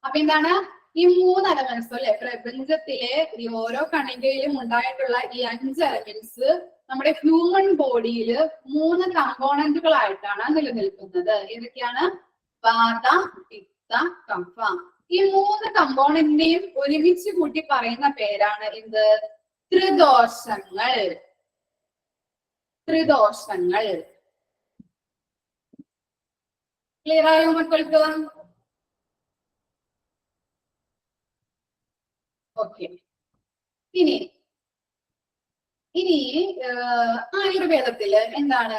അപ്പൊ എന്താണ് ഈ 3 എലമെന്റ്സ് അല്ലെ പ്രപഞ്ചത്തിലെ ഈ ഓരോ കണികയിലും ഉണ്ടായിട്ടുള്ള ഈ 5 എലമെന്റ്സ് നമ്മുടെ ഹ്യൂമൻ ബോഡിയിൽ 3 കമ്പോണന്റുകളായിട്ടാണ് നിലനിൽക്കുന്നത്. ഏതൊക്കെയാണ്? വാത, പിത്ത, കഫ. ഈ 3 കമ്പോണന്റിനെയും ഒരുമിച്ച് കൂട്ടി പറയുന്ന പേരാണ് എന്ത്? ത്രിദോഷങ്ങൾ. ത്രിദോഷങ്ങൾ. ക്ലിയർ ആയോ മക്കൾക്ക്? ഓക്കെ. ഇനി ആയുർവേദത്തില് എന്താണ്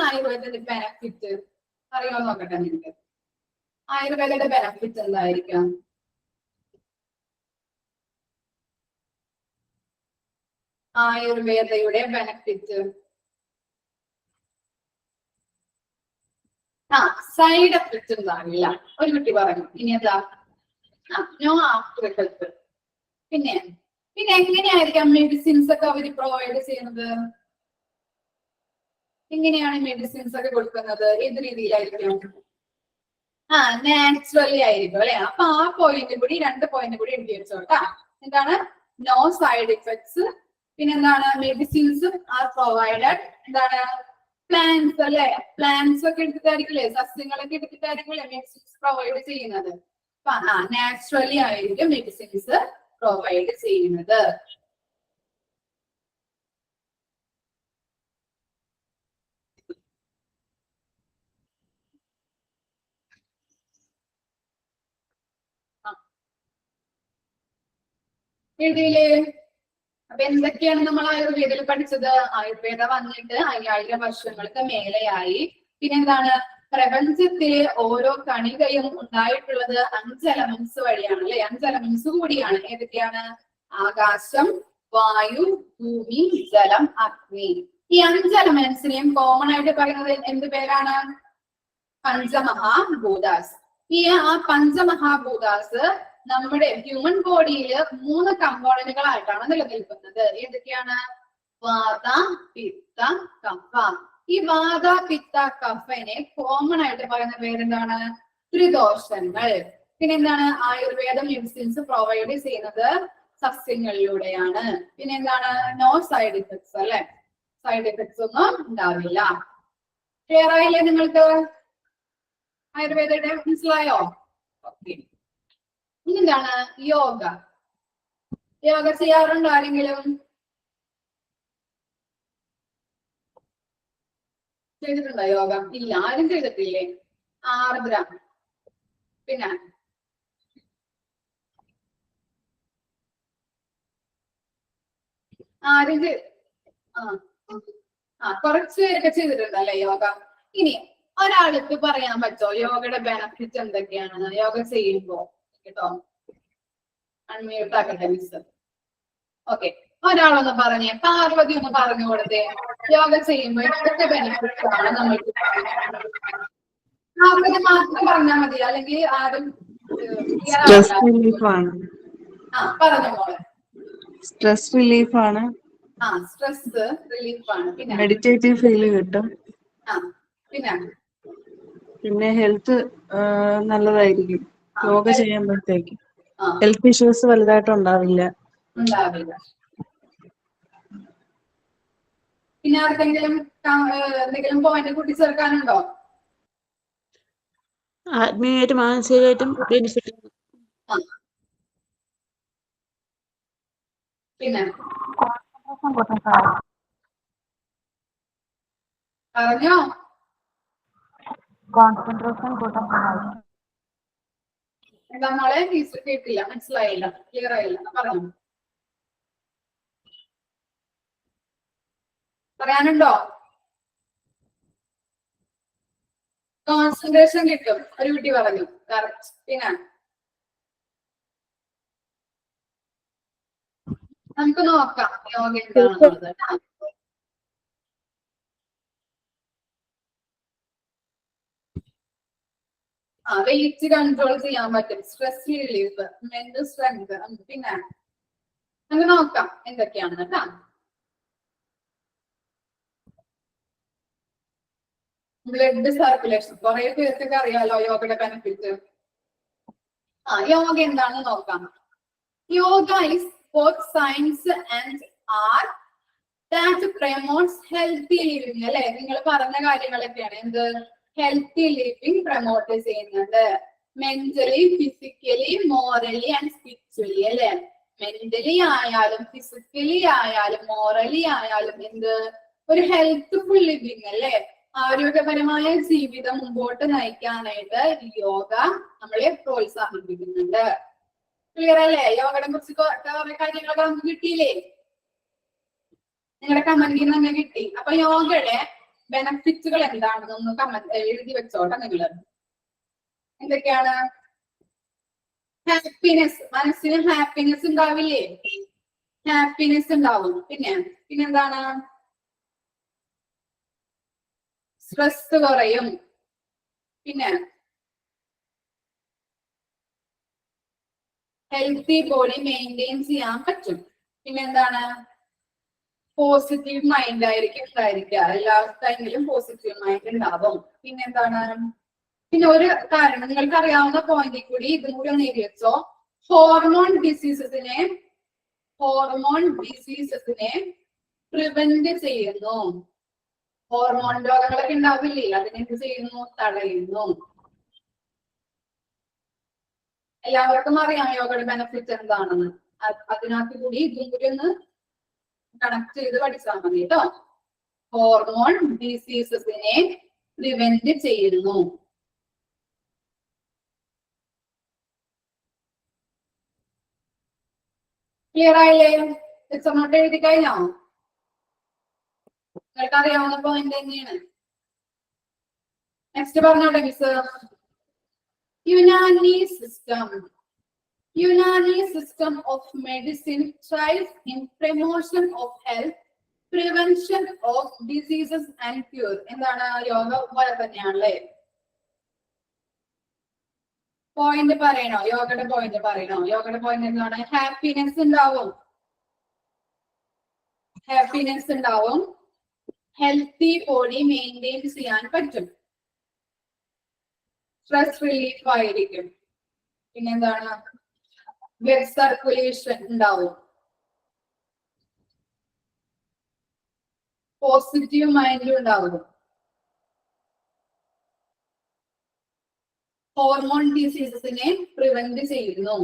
ആയുർവേദത്തിന്റെ ബെനഫിറ്റ് അറിയോ നോക്കട്ടെ നിങ്ങൾക്ക്. ആയുർവേദയുടെ ബെനഫിറ്റ് എന്തായിരിക്കാം? ആയുർവേദയുടെ ബെനഫിറ്റ് സൈഡ് എഫക്റ്റ് ഉണ്ടാവില്ല. ഒരു കുട്ടി പറഞ്ഞു. ഇനി എന്താ? No after effect. പിന്നെ എങ്ങനെയായിരിക്കാം മെഡിസിൻസ് ഒക്കെ അവർ പ്രൊവൈഡ് ചെയ്യുന്നത്? എങ്ങനെയാണ് മെഡിസിൻസ് ഒക്കെ കൊടുക്കുന്നത്? ഏത് രീതിയിലായിരിക്കും? നാച്ചുറലി ആയിരിക്കും അല്ലെ? അപ്പൊ ആ പോയിന്റ് കൂടി 2 പോയിന്റ് കൂടി എഴുതി വെച്ചോട്ടാ. എന്താണ്? No side effects. പിന്നെന്താണ്? Medicines are provided. എന്താണ്? പ്ലാന്റ്സ് അല്ലെ? പ്ലാന്റ്സ് ഒക്കെ എടുത്തിട്ടായിരിക്കില്ലേ, സസ്യങ്ങളൊക്കെ എടുത്തിട്ടായിരിക്കില്ലേ മെഡിസിൻസ് പ്രൊവൈഡ് ചെയ്യുന്നത്. അപ്പൊ നാച്ചുറലി ആയിരിക്കും മെഡിസിൻസ് പ്രൊവൈഡ് ചെയ്യുന്നത്. എഴുതിയില്ലേ? അപ്പൊ എന്തൊക്കെയാണ് നമ്മൾ ആയുർവേദത്തിൽ പഠിച്ചത്? ആയുർവേദം വന്നിട്ട് 5000 വർഷങ്ങൾക്ക് മേലെയായി. പിന്നെന്താണ്? പ്രപഞ്ചത്തിലെ ഓരോ കണികയും ഉണ്ടായിട്ടുള്ളത് 5 എലമെന്റ്സ് വഴിയാണ് അല്ലെ? 5 എലമെന്റ്സ് കൂടിയാണ്. ഏതൊക്കെയാണ്? ആകാശം, വായു, ഭൂമി, ജലം, അഗ്നി. ഈ 5 എലമെന്റ്സിനെയും കോമൺ ആയിട്ട് പറയുന്നത് എന്ത് പേരാണ്? പഞ്ചമഹാഭൂതാസ്. ഈ പഞ്ചമഹാഭൂതാസ് നമ്മുടെ ഹ്യൂമൻ ബോഡിയിൽ 3 കമ്പോണന്റുകളായിട്ടാണ് നിലനിൽക്കുന്നത്. ഏതൊക്കെയാണ്? വാത, പിത്ത, കഫ. ഈ വാത, പിത്ത, കഫനെ കോമൺ ആയിട്ട് പറയുന്ന പേരെന്താണ്? ത്രിദോഷങ്ങൾ. പിന്നെന്താണ്? ആയുർവേദം മെഡിസിൻസ് പ്രൊവൈഡ് ചെയ്യുന്നത് സസ്യങ്ങളിലൂടെയാണ്. പിന്നെന്താണ്? നോ സൈഡ് ഇഫക്ട്സ് അല്ലെ? സൈഡ് ഇഫക്ട്സ് ഒന്നും ഉണ്ടാവില്ല. ക്ലിയർ ആയില്ലേ നിങ്ങൾക്ക്? ആയുർവേദയുടെ മനസ്സിലായോ? ഓക്കെ. ഇതെന്താണ്? യോഗ. യോഗ ചെയ്യാറുണ്ടോ ആരെങ്കിലും? ചെയ്തിട്ടുണ്ടോ യോഗ? ഇല്ല, ആരും ചെയ്തിട്ടില്ലേ? ആർദ്ര. പിന്നെ ആരും കുറച്ചു പേരൊക്കെ ചെയ്തിട്ടുണ്ടല്ലേ യോഗ? ഇനി ഒരാൾക്ക് പറയാൻ പറ്റോ യോഗയുടെ ബെനഫിറ്റ് എന്തൊക്കെയാണ് യോഗ ചെയ്യുമ്പോ? കേട്ടോ, അൺമ്യൂട്ട് ആക്കട്ടെ മിസ്. ഓക്കെ, ഒരാളൊന്ന് പറഞ്ഞേ. പാർവതി ഒന്ന് പറഞ്ഞു കൊടുത്തേ. യോഗ ചെയ്യുമ്പോ എന്തൊക്കെ ബെനിഫിറ്റ്സ് ആണ് നമ്മൾക്ക്? പാർവതി മാത്രം പറഞ്ഞാൽ മതി, അല്ലെങ്കിൽ ആരും സ്ട്രെസ് റിലീഫാണ്. പറഞ്ഞു മോളെ. സ്ട്രെസ് റിലീഫാണ്. സ്ട്രെസ് റിലീഫാണ്. പിന്നെ മെഡിറ്റേറ്റീവ് ഫീല് കിട്ടും. പിന്നെ ഹെൽത്ത് നല്ലതായിരിക്കും യോഗ ചെയ്യുമ്പോഴത്തേക്ക്. ഹെൽത്ത് ഇഷ്യൂസ് വലുതായിട്ട് ഉണ്ടാവില്ല. പിന്നെ ആർക്കെങ്കിലും എന്തെങ്കിലും പോയിന്റ് കൂട്ടിച്ചേർക്കാനുണ്ടോ? ആത്മീയമായിട്ടും മാനസികമായിട്ടും ബെനിഫിറ്റ്. പിന്നെ പറഞ്ഞോ. കോൺസെൻട്രേഷൻ കൂട്ടാൻ സഹായിക്കും. എന്താ മോളെ? ടീച്ചർ കേട്ടില്ല, മനസ്സിലായില്ല, ക്ലിയർ ആയില്ല. പറഞ്ഞു. പറയാനുണ്ടോ? കോൺസെൻട്രേഷൻ കിട്ടും, ഒരു കുട്ടി പറഞ്ഞു. കറക്റ്റ്. പിന്നെ നമുക്ക് നോക്കാം യോഗ എന്താണെന്നുള്ളത് കേട്ടോ. വെയിറ്റ് കൺട്രോൾ ചെയ്യാൻ പറ്റും, സ്ട്രെസ് റിലീഫ്, മെന്റൽ സ്ട്രെങ്ത്. പിന്നെ നമുക്ക് നോക്കാം എന്തൊക്കെയാണെന്ന് കേട്ടോ. ബ്ലഡ് സർക്കുലേഷൻ, കുറെ പേർക്കൊക്കെ അറിയാലോ യോഗയുടെ ബെനിഫിറ്റ്. യോഗ എന്താണെന്ന് നോക്കാം. Yoga is both science and art that promotes healthy living. അല്ലെ, നിങ്ങൾ പറഞ്ഞ കാര്യങ്ങളൊക്കെയാണ്. എന്ത് ഹെൽത്തി ലിവിങ് പ്രൊമോട്ട് ചെയ്യുന്നുണ്ട്. Mentally, physically, morally and spiritually. അല്ലെ, മെന്റലി ആയാലും ഫിസിക്കലി ആയാലും മോറലി ആയാലും എന്ത് ഒരു ഹെൽത്ത്ഫുൾ ലിവിങ് അല്ലെ, ആരോഗ്യപരമായ ജീവിതം മുമ്പോട്ട് നയിക്കാനായിട്ട് യോഗ നമ്മളെ പ്രോത്സാഹിപ്പിക്കുന്നുണ്ട്. ക്ലിയർ അല്ലേ? യോഗയെ കുറിച്ച് കുറെ കാര്യങ്ങളൊക്കെ നമുക്ക് കിട്ടിയില്ലേ? നിങ്ങളുടെ കമന്റിൽ നിന്ന് തന്നെ കിട്ടി. അപ്പൊ യോഗയുടെ ബെനഫിറ്റുകൾ എന്താണെന്നൊന്ന് കമന്റ് എഴുതി വെച്ചോട്ടെ നിങ്ങൾ. എന്തൊക്കെയാണ്? ഹാപ്പിനെസ്, മനസ്സിന് ഹാപ്പിനെസ് ഉണ്ടാവില്ലേ? ഹാപ്പിനെസ് ഉണ്ടാവും. പിന്നെന്താണ്? സ്ട്രെസ് കുറയും. പിന്നെ ഹെൽത്തി ബോഡി മെയിൻറ്റെയിൻ ചെയ്യാൻ പറ്റും. പിന്നെന്താണ്? പോസിറ്റീവ് മൈൻഡ് ആയിരിക്കും ഉണ്ടായിരിക്കുക. എല്ലാ ടൈമിലും പോസിറ്റീവ് മൈൻഡ് ഉണ്ടാവും. പിന്നെന്താണ്? പിന്നെ ഒരു കാരണം നിങ്ങൾക്ക് അറിയാവുന്ന പോയിന്റിൽ കൂടി ഇതും കൂടി ഒന്ന് എഴുതി വെച്ചോ. ഹോർമോൺ ഡിസീസസിനെ പ്രിവെന്റ് ചെയ്യുന്നു. ഹോർമോൺ രോഗങ്ങളൊക്കെ ഉണ്ടാവില്ലേ, അതിനെന്ത് ചെയ്യുന്നു? തടയുന്നു. എല്ലാവർക്കും അറിയാം യോഗയുടെ ബെനിഫിറ്റ് എന്താണെന്ന്. അതിനകത്ത് കൂടി ഇതും കൂടി ഒന്ന് കണക്ട് ചെയ്ത് പഠിച്ചാൽ മതി കേട്ടോ. ഹോർമോൺ ഡിസീസസിനെ പ്രിവെന്റ് ചെയ്യുന്നു. ക്ലിയർ ആയില്ലേ? എക്സാമോട്ട് എഴുതി കഴിഞ്ഞോ? നിങ്ങൾക്ക് അറിയാവുന്ന പോയിന്റ് തന്നെയാണ്. നെക്സ്റ്റ് പറഞ്ഞോട്ടെ miss. Unani system of medicine thrives in promotion of health, prevention of diseases and cure. എന്താണ്? യോഗ പോലെ തന്നെയാണല്ലേ. പോയിന്റ് പറയണോ? യോഗയുടെ പോയിന്റ് പറയണോ? യോഗയുടെ പോയിന്റ് എന്താണ്? ഹാപ്പിനെസ് ഉണ്ടാവും. ഹെൽത്തി ബോഡി മെയിൻറ്റെയിൻ ചെയ്യാൻ പറ്റും. സ്ട്രെസ് റിലീഫ് ആയിരിക്കും. പിന്നെന്താണ്? ബ്ലഡ് സർക്കുലേഷൻ ഉണ്ടാവും. പോസിറ്റീവ് മൈൻഡ് ഉണ്ടാവും. ഹോർമോൺ ഡിസീസസിനെ പ്രിവെന്റ് ചെയ്യുന്നു.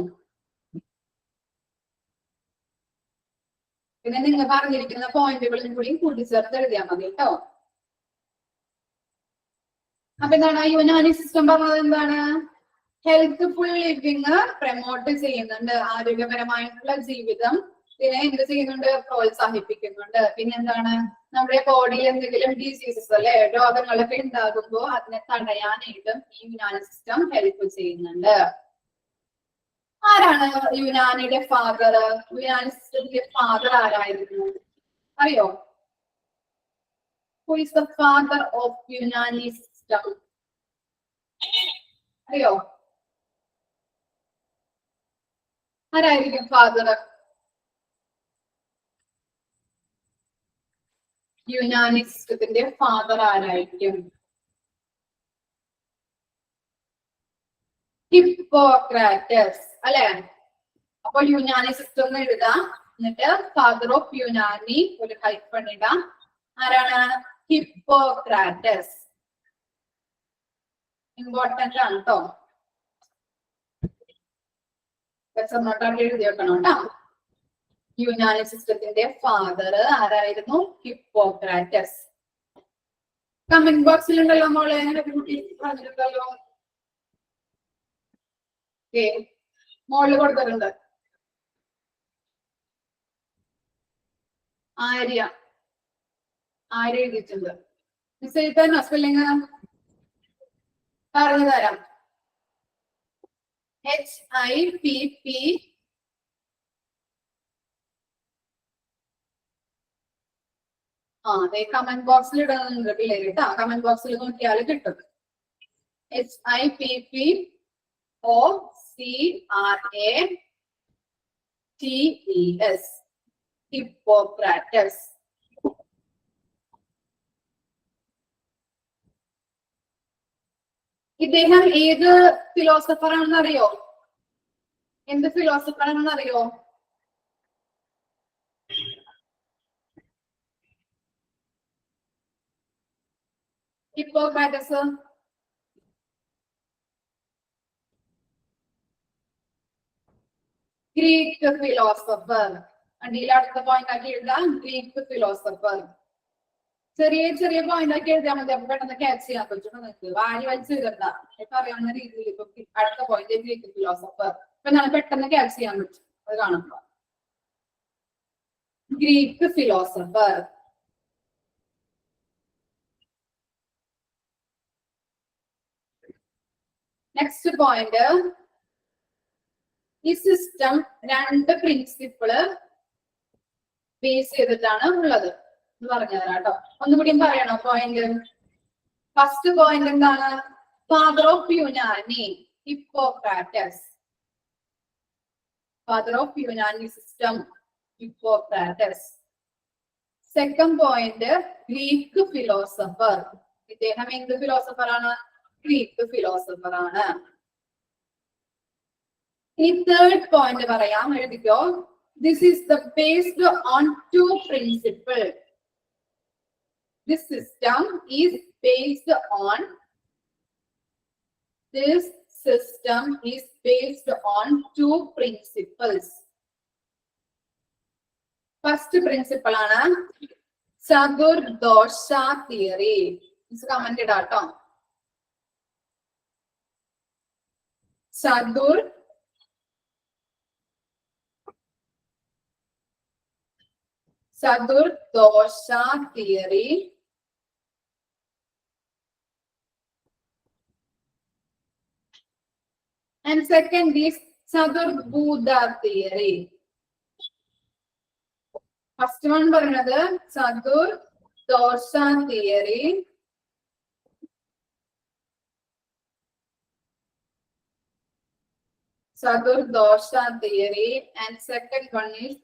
പിന്നെ നിങ്ങൾ പറഞ്ഞിരിക്കുന്ന പോയിന്റുകളും കൂടി കൂട്ടിച്ചേർത്ത് എഴുതിയാൽ മതി കേട്ടോ. അപ്പൊ എന്താണ് യുനാനി സിസ്റ്റം പറഞ്ഞത്? എന്താണ്? ഹെൽത്ത്ഫുൾ ലിവിങ് പ്രൊമോട്ട് ചെയ്യുന്നുണ്ട്. ആരോഗ്യപരമായിട്ടുള്ള ജീവിതം ഇതിനെ എന്ത് ചെയ്യുന്നുണ്ട്? പ്രോത്സാഹിപ്പിക്കുന്നുണ്ട്. പിന്നെന്താണ്? നമ്മുടെ ബോഡിയിൽ എന്തെങ്കിലും ഡിസീസസ് അല്ലെ, രോഗങ്ങളൊക്കെ ഉണ്ടാകുമ്പോൾ അതിനെ തടയാനായിട്ടും ഈ യുനാനി സിസ്റ്റം ഹെൽപ്പ് ചെയ്യുന്നുണ്ട്. ആരാണ് യുനാനിയുടെ ഫാദർ? യുനാനി സിസ്റ്റത്തിന്റെ ഫാദർ ആരായിരുന്നു അറിയോ? Who is the father of Unani system? അറിയോ? ആരായിരിക്കും ഫാദർ? യുനാനി സിസ്റ്റത്തിന്റെ ഫാദർ ആരായിരിക്കും? ഹിപ്പോക്രാറ്റസ് അല്ലെ. അപ്പൊ യുനാനി സിസ്റ്റം എന്ന് എഴുതാം. എന്നിട്ട് ഫാദർ ഓഫ് യുനാനി ഒരു ഹൈഫൺ ഇടാം. ആരാണ്? ഹിപ്പോക്രാറ്റസ്. ഇമ്പോർട്ടന്റ് ആണ് കേട്ടോ. നോട്ടാക്കി എഴുതി വെക്കണം കേട്ടോ. യുനാനി സിസ്റ്റത്തിന്റെ ഫാദർ ആരായിരുന്നു? ഹിപ്പോക്രാറ്റസ്. കമന്റ് ബോക്സിൽ ഉണ്ടല്ലോ മോളെ, കുട്ടി പറഞ്ഞിട്ടുണ്ടല്ലോ. മോളിൽ കൊടുത്തിട്ടുണ്ട്. ആര്യ എഴുതിയിട്ടുണ്ട്. മിസ് എഴുതാനോ സ്പെല്ലിങ് പറഞ്ഞു തരാം. HIPP അതെ കമന്റ് ബോക്സിൽ ഇടുന്നുണ്ട് പിള്ളേര് കേട്ടോ. കമന്റ് ബോക്സിൽ നോക്കിയാൽ കിട്ടും. HIPPOCRATES Hippocrates. ഇദ്ദേഹം ഏത് ഫിലോസഫർ ആണെന്ന് അറിയോ? എന്ത് ഫിലോസഫർ ആണെന്ന് അറിയോ? Hippocrates Greek philosopher. അടിയിൽ അടുത്ത പോയിന്റ് ആക്കി എഴുതാം, ഗ്രീക്ക് ഫിലോസഫർ. ചെറിയ ചെറിയ പോയിന്റ് ആക്കി എഴുതിയാൽ മതി, അപ്പൊ പെട്ടെന്ന് ക്യാച്ച് ചെയ്യാൻ പറ്റും. നിങ്ങൾക്ക് വാരി വലിച്ചു എഴുതണ്ട, അറിയാവുന്ന രീതിയിൽ. ഇപ്പൊ അടുത്ത പോയിന്റ് ഗ്രീക്ക് ഫിലോസഫർ, അപ്പൊ ഞാൻ പെട്ടെന്ന് ക്യാച്ച് ചെയ്യാൻ പറ്റും. അത് കാണുമ്പോ ഗ്രീക്ക് ഫിലോസഫർ. നെക്സ്റ്റ് പോയിന്റ്, ഈ സിസ്റ്റം 2 പ്രിൻസിപ്പിള് ബേസ് ചെയ്തിട്ടാണ് ഉള്ളത് എന്ന് പറഞ്ഞുതരാം കേട്ടോ. ഒന്നുകൂടിയും പറയണോ പോയിന്റ്? ഫസ്റ്റ് പോയിന്റ് എന്താണ്? Father of Unani Hippocrates. Father of Unani system Hippocrates. Second point, Greek philosopher. ഇദ്ദേഹം എന്ത് ഫിലോസഫർ ആണ്? ഗ്രീക്ക് ഫിലോസഫർ ആണ്. ഇനി തേർഡ് പോയിന്റ് പറയാം, എഴുതിക്കോ. This is the based on 2 principles. This system is based on. This system is based on 2 principles. First principle ആണ് Chaturdosha theory. Comment ഇടാട്ടോ. Chadurdosha theory. And second is Chadurbhuda theory. First one പറയുന്നത് Chadurdosha theory. Chadurdosha theory, and second one is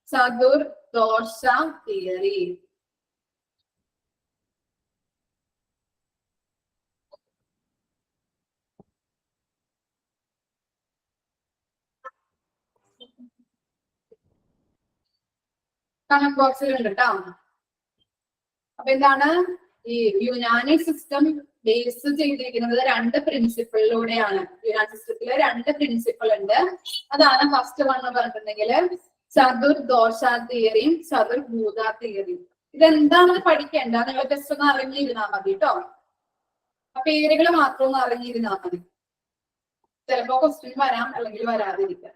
Chadurdosha theory. Comment ബോക്സിൽ ഉണ്ട് കേട്ടോ. അപ്പൊ എന്താണ് ഈ Unani system base ചെയ്തിരിക്കുന്നത് 2 പ്രിൻസിപ്പിളിലൂടെയാണ്. യുനാനി സിസ്റ്റത്തില് 2 പ്രിൻസിപ്പിൾ ഉണ്ട്. അതാണ് ഫസ്റ്റ് വൺ എന്ന് പറഞ്ഞിട്ടുണ്ടെങ്കിൽ ചതുർദോഷ തിയറിയും ചതുർഭൂത തിയറിയും. ഇതെന്താണെന്ന് പഠിക്കേണ്ട, നിങ്ങൾ ജസ്റ്റ് ഒന്ന് അറിഞ്ഞിരുന്നാൽ മതി കേട്ടോ. പേരുകൾ മാത്രം ഒന്ന് അറിഞ്ഞിരുന്നാൽ മതി. ചിലപ്പോ ക്വസ്റ്റ്യൻ വരാം, അല്ലെങ്കിൽ വരാതിരിക്കാം.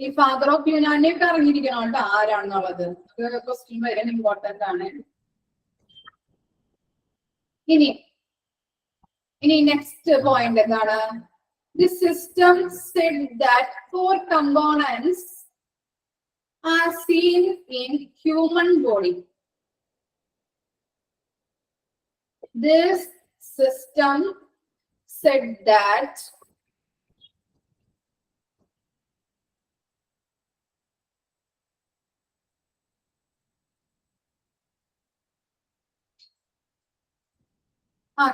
ഈ ഫാദർ ഓഫ് യുനാനി ഒക്കെ അറിഞ്ഞിരിക്കണം കേട്ടോ, ആരാണെന്നുള്ളത്. ക്വസ്റ്റ്യൻ വരാൻ ഇമ്പോർട്ടന്റ് ആണ്. ഇനി നെക്സ്റ്റ് പോയിന്റ് എന്താണ്? The system said that 4 components are seen in human body. This system said that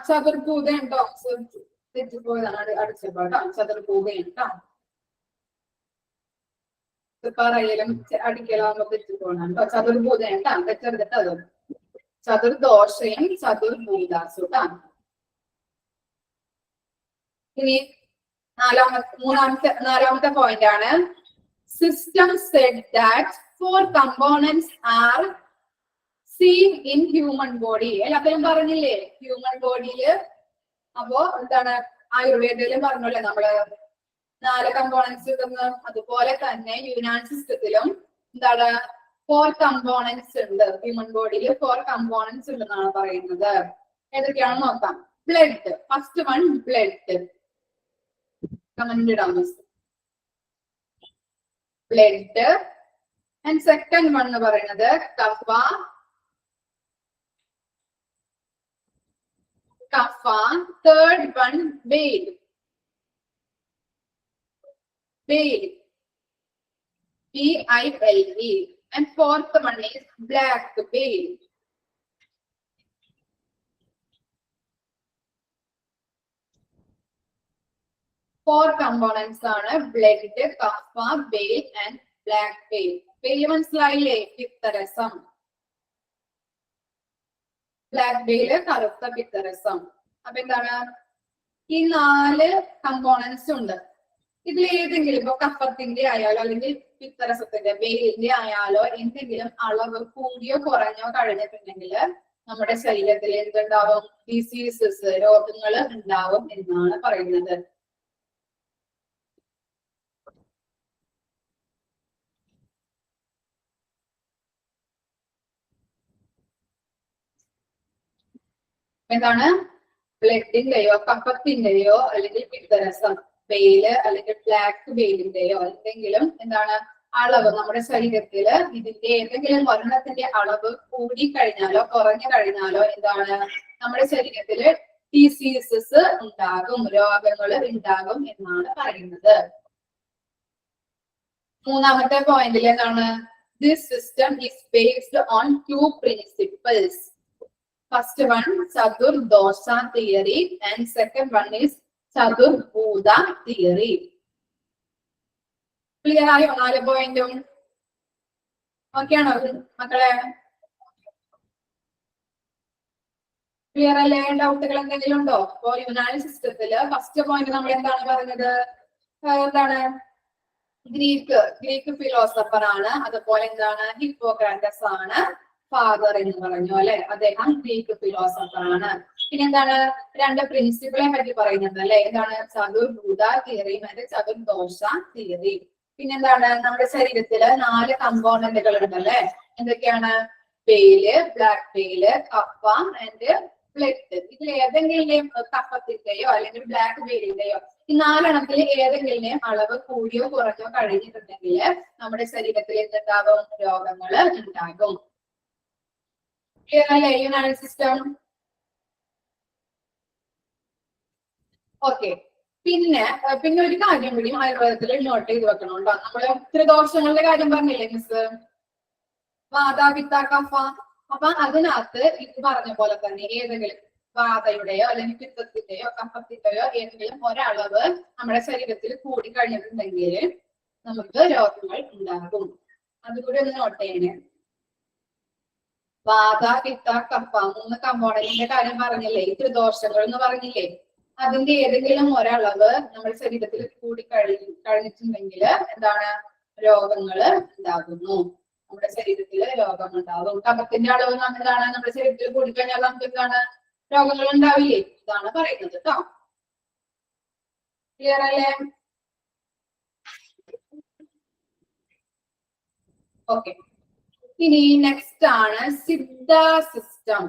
ചതുർഭൂത ഉണ്ടോ? തെറ്റിപ്പോയതാണ്, അടിച്ചപ്പോട്ടോ. ചതുർഭൂത ഉണ്ടോ? പറയലും അടിക്കലാകുമ്പോ തെറ്റിപ്പോണം കേട്ടോ. ചതുർഭൂത ഉണ്ടാ തെറ്റെടുത്തിട്ട് അത് ചതുർദോഷയും ചതുർഭൂതാസുട്ടാ. ഇനി നാലാമത്തെ പോയിന്റ് ആണ്. System said that 4 components are seen in human body. എല്ലാത്തിലും പറഞ്ഞില്ലേ ഹ്യൂമൻ ബോഡിയില്. അപ്പോ എന്താണ് ആയുർവേദയിലും പറഞ്ഞല്ലേ നമ്മള് 4 കമ്പോണൻസ് കിട്ടുന്നത്. അതുപോലെ തന്നെ യുനാനി സിസ്റ്റത്തിലും എന്താണ് 4 കമ്പോണൻസ് ഉണ്ട്. ഹ്യൂമൻ ബോഡിയിൽ 4 കമ്പോണൻസ് ഉണ്ടെന്നാണ് പറയുന്നത്. ഏതൊക്കെയാണെന്ന് നോക്കാം. Blood, first one blood. Comment ഇടാം. ബ്ലഡ്. ആൻഡ് സെക്കൻഡ് വൺ എന്ന് പറയുന്നത് kapha, kapha. Third one bile, bile, BILE. And fourth one is black bale. Four components are blood, kapha, bale and black bale. Bale മനസ്സിലായില്ലേ? പിത്തരസം. Black Bale കറുത്ത പിത്തരസം. അപ്പൊ എന്താണ് ഈ 4 components ഉണ്ട്. ഇതിൽ ഏതെങ്കിലും ഇപ്പൊ കഫത്തിന്റെ ആയാലോ അല്ലെങ്കിൽ പിത്തരസത്തിന്റെ ബെയിലിന്റെ ആയാലോ എന്തെങ്കിലും അളവ് കൂടിയോ കുറഞ്ഞോ കഴിഞ്ഞിട്ടുണ്ടെങ്കിൽ നമ്മുടെ ശരീരത്തിൽ എന്തുണ്ടാവും? ഡിസീസസ്, രോഗങ്ങൾ ഉണ്ടാവും എന്നാണ് പറയുന്നത്. എന്താണ്? ബ്ലഡിന്റെയോ കഫത്തിന്റെയോ അല്ലെങ്കിൽ പിത്തരസം, ബെയില് അല്ലെങ്കിൽ ബ്ലാക്ക് ബെയിലിന്റെയോ എന്തെങ്കിലും എന്താണ് അളവ് നമ്മുടെ ശരീരത്തില് ഇതിന്റെ ഏതെങ്കിലും ഒരെണ്ണത്തിന്റെ അളവ് കൂടി കഴിഞ്ഞാലോ കുറഞ്ഞു കഴിഞ്ഞാലോ എന്താണ് നമ്മുടെ ശരീരത്തില് ഡിസീസസ് ഉണ്ടാകും, രോഗങ്ങൾ ഉണ്ടാകും എന്നാണ് പറയുന്നത്. മൂന്നാമത്തെ പോയിന്റിൽ എന്താണ്? This system is based on 2 principles. First one Chaturdosha theory and second one is Chaturbhuta theory. Clear ആയോ 4 പോയിന്റും? ഓക്കെയാണോ മക്കളെ? ക്ലിയർ അല്ലേ? ഡൗട്ടുകൾ എന്തെങ്കിലും ഉണ്ടോ? അപ്പോ യുനാനി സിസ്റ്റത്തില് ഫസ്റ്റ് പോയിന്റ് നമ്മൾ എന്താണ് പറഞ്ഞത്? എന്താണ്? ഗ്രീക്ക് ഫിലോസഫർ ആണ്. അതുപോലെ എന്താണ്? ഹിപ്പോക്രാറ്റസ് ആണ് ഫാദർ എന്ന് പറഞ്ഞു അല്ലെ. അദ്ദേഹം ഗ്രീക്ക് ഫിലോസഫർ ആണ്. പിന്നെന്താണ്? 2 പ്രിൻസിപ്പിളെ പറ്റി പറയുന്നുണ്ട് അല്ലെ. എന്താണ്? Chaturbhuta theory and Chaturdosha theory. പിന്നെന്താണ്? നമ്മുടെ ശരീരത്തില് 4 കമ്പോണന്റുകൾ ഉണ്ടല്ലേ. എന്തൊക്കെയാണ്? Bile, black bile, kapha and blood. ഇതിൽ ഏതെങ്കിലും കഫത്തിന്റെയോ അല്ലെങ്കിൽ ബ്ലാക്ക് ബെയിലിന്റെയോ ഈ 4 എണ്ണത്തിൽ ഏതെങ്കിലും അളവ് കൂടിയോ കുറഞ്ഞോ കഴിഞ്ഞിട്ടുണ്ടെങ്കിൽ നമ്മുടെ ശരീരത്തിൽ എന്തുണ്ടാകും? രോഗങ്ങൾ ഉണ്ടാകും. ക്ലിയർ അല്ലേ യുനാനി സിസ്റ്റം? ഓക്കെ. പിന്നെ ഒരു കാര്യം കൂടി ആയുർവേദത്തിൽ നോട്ട് ചെയ്ത് വെക്കണം കേട്ടോ. നമ്മള് ത്രിദോഷങ്ങളുടെ കാര്യം പറഞ്ഞില്ലേ മിസ്? വാത, പിത്ത, കഫ. അപ്പൊ അതിനകത്ത് ഇത് പറഞ്ഞ പോലെ തന്നെ ഏതെങ്കിലും വാതയുടെയോ അല്ലെങ്കിൽ പിത്തത്തിന്റെയോ കഫത്തിന്റെയോ ഏതെങ്കിലും ഒരളവ് നമ്മുടെ ശരീരത്തിൽ കൂടി കഴിഞ്ഞിട്ടുണ്ടെങ്കിൽ നമുക്ക് രോഗങ്ങൾ ഉണ്ടാകും. അതുകൂടി ഒന്ന് നോട്ട് ചെയ്യണേ. വാത, പിത്ത, കഫ 3 കമ്പോണന്റിന്റെ കാര്യം പറഞ്ഞില്ലേ? ഈ ത്രിദോഷങ്ങൾ എന്ന് പറഞ്ഞില്ലേ? അതിന്റെ ഏതെങ്കിലും ഒരളവ് നമ്മുടെ ശരീരത്തിൽ കൂടി കഴിഞ്ഞിട്ടുണ്ടെങ്കിൽ എന്താണ്? രോഗങ്ങൾ ഉണ്ടാകുന്നു. നമ്മുടെ ശരീരത്തിൽ രോഗം ഉണ്ടാകും. കഫത്തിന്റെ അളവ് എന്താണ്? നമ്മുടെ ശരീരത്തിൽ കൂടിക്കഴിഞ്ഞാൽ നമുക്ക് എന്താണ്? രോഗങ്ങൾ ഉണ്ടാവില്ലേ? ഇതാണ് പറയുന്നത് കേട്ടോ. ക്ലിയർ അല്ലേ? ഓക്കെ. ഇനി നെക്സ്റ്റ് ആണ് Siddha system.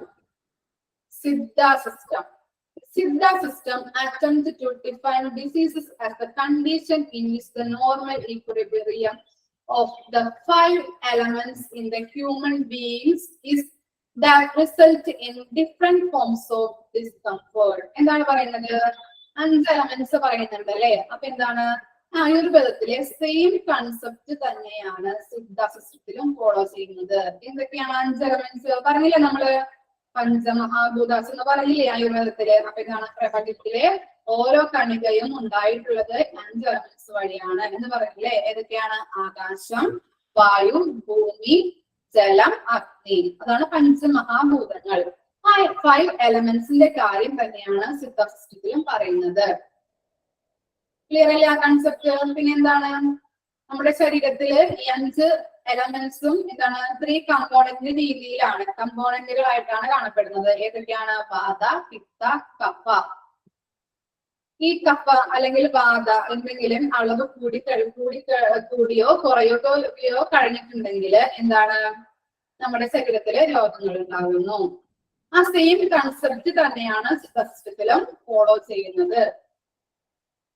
Siddha system. Siddha system attempts to define diseases as the condition in which the normal equilibrium of the 5 elements in the human beings is that result in different forms of discomfort. എന്താണ് പറയുന്നത്? 5 elements പറയുന്നുണ്ട് അല്ലെ. അപ്പൊ എന്താണ്? ആയുർവേദത്തിലെ same concept തന്നെയാണ് സിദ്ധ സിസ്റ്റത്തിലും follow ചെയ്യുന്നത്. എന്തൊക്കെയാണ് 5 എലമെന്റ്സ് പറഞ്ഞില്ലേ നമ്മള്? പഞ്ചമഹാഭൂതാസ് എന്ന് പറഞ്ഞില്ലേ ആയുർവേദത്തില്? അപ്പൊ ഇതാണ് പ്രപഞ്ചത്തിലെ ഓരോ കണികയും ഉണ്ടായിട്ടുള്ളത് 5 എലമെന്റ്സ് വഴിയാണ് എന്ന് പറഞ്ഞില്ലേ? ഏതൊക്കെയാണ്? ആകാശം, വായു, ഭൂമി, ജലം, അഗ്നി. അതാണ് പഞ്ചമഹാഭൂതങ്ങൾ. 5 എലമെന്റ്സിന്റെ കാര്യം തന്നെയാണ് സിദ്ധ സിസ്റ്റത്തിലും പറയുന്നത്. ക്ലിയർ അല്ലേ ആ കൺസെപ്റ്റ്? പിന്നെ എന്താണ്? നമ്മുടെ ശരീരത്തില് ഈ 5 എലമെന്റ്സും എന്താണ്? 3 കമ്പോണന്റ് രീതിയിലാണ്, കമ്പോണന്റുകളായിട്ടാണ് കാണപ്പെടുന്നത്. ഏതൊക്കെയാണ്? വാത, പിത്ത, കഫ. ഈ കഫ അല്ലെങ്കിൽ വാത എന്തെങ്കിലും അളവ് കൂടിയോ കുറയോ കഴിഞ്ഞിട്ടുണ്ടെങ്കിൽ എന്താണ്? നമ്മുടെ ശരീരത്തില് രോഗങ്ങൾ ഉണ്ടാകുന്നു. ആ സെയിം കൺസെപ്റ്റ് തന്നെയാണ് സിസ്റ്റത്തിലും ഫോളോ ചെയ്യുന്നത്.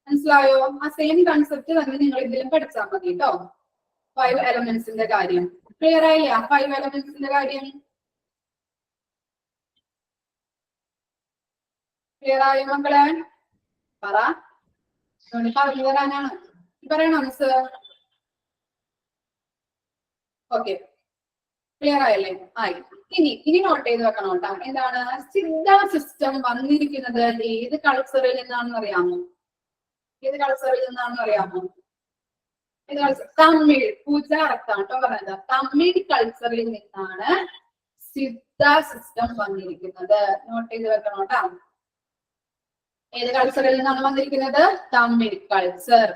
മനസ്സിലായോ? ആ സെയിം കൺസെപ്റ്റ് തന്നെ നിങ്ങൾ ഇതിലും പഠിച്ചാൽ മതി കേട്ടോ. 5 എലമെന്റ്സിന്റെ കാര്യം ക്ലിയർ ആയില്ല? 5 എലമെന്റ്സിന്റെ കാര്യം ക്ലിയർ ആയി മക്കളെ? പറ, പറഞ്ഞു തരാനാണ്. പറയണോ മിസ്? Okay, clear ആയല്ലേ? ആയി. ഇനി നോട്ട് ചെയ്ത് വെക്കണം കേട്ടോ. എന്താണ് സിദ്ധ സിസ്റ്റം വന്നിരിക്കുന്നത് ഏത് കൾച്ചറിൽ നിന്നാണെന്ന് അറിയാമോ? ഏത് കൾച്ചറിൽ നിന്നാണെന്ന് അറിയാമോ? തമിഴ്. പൂജ അർത്ഥമാണ് കേട്ടോ പറയുന്നത്. തമിഴ് കൾച്ചറിൽ നിന്നാണ് സിദ്ധ സിസ്റ്റം വന്നിരിക്കുന്നത്. നോട്ട് ചെയ്ത് വെക്കണം കേട്ടോ. ഏത് കൾച്ചറിൽ നിന്നാണ് വന്നിരിക്കുന്നത്? Tamil culture.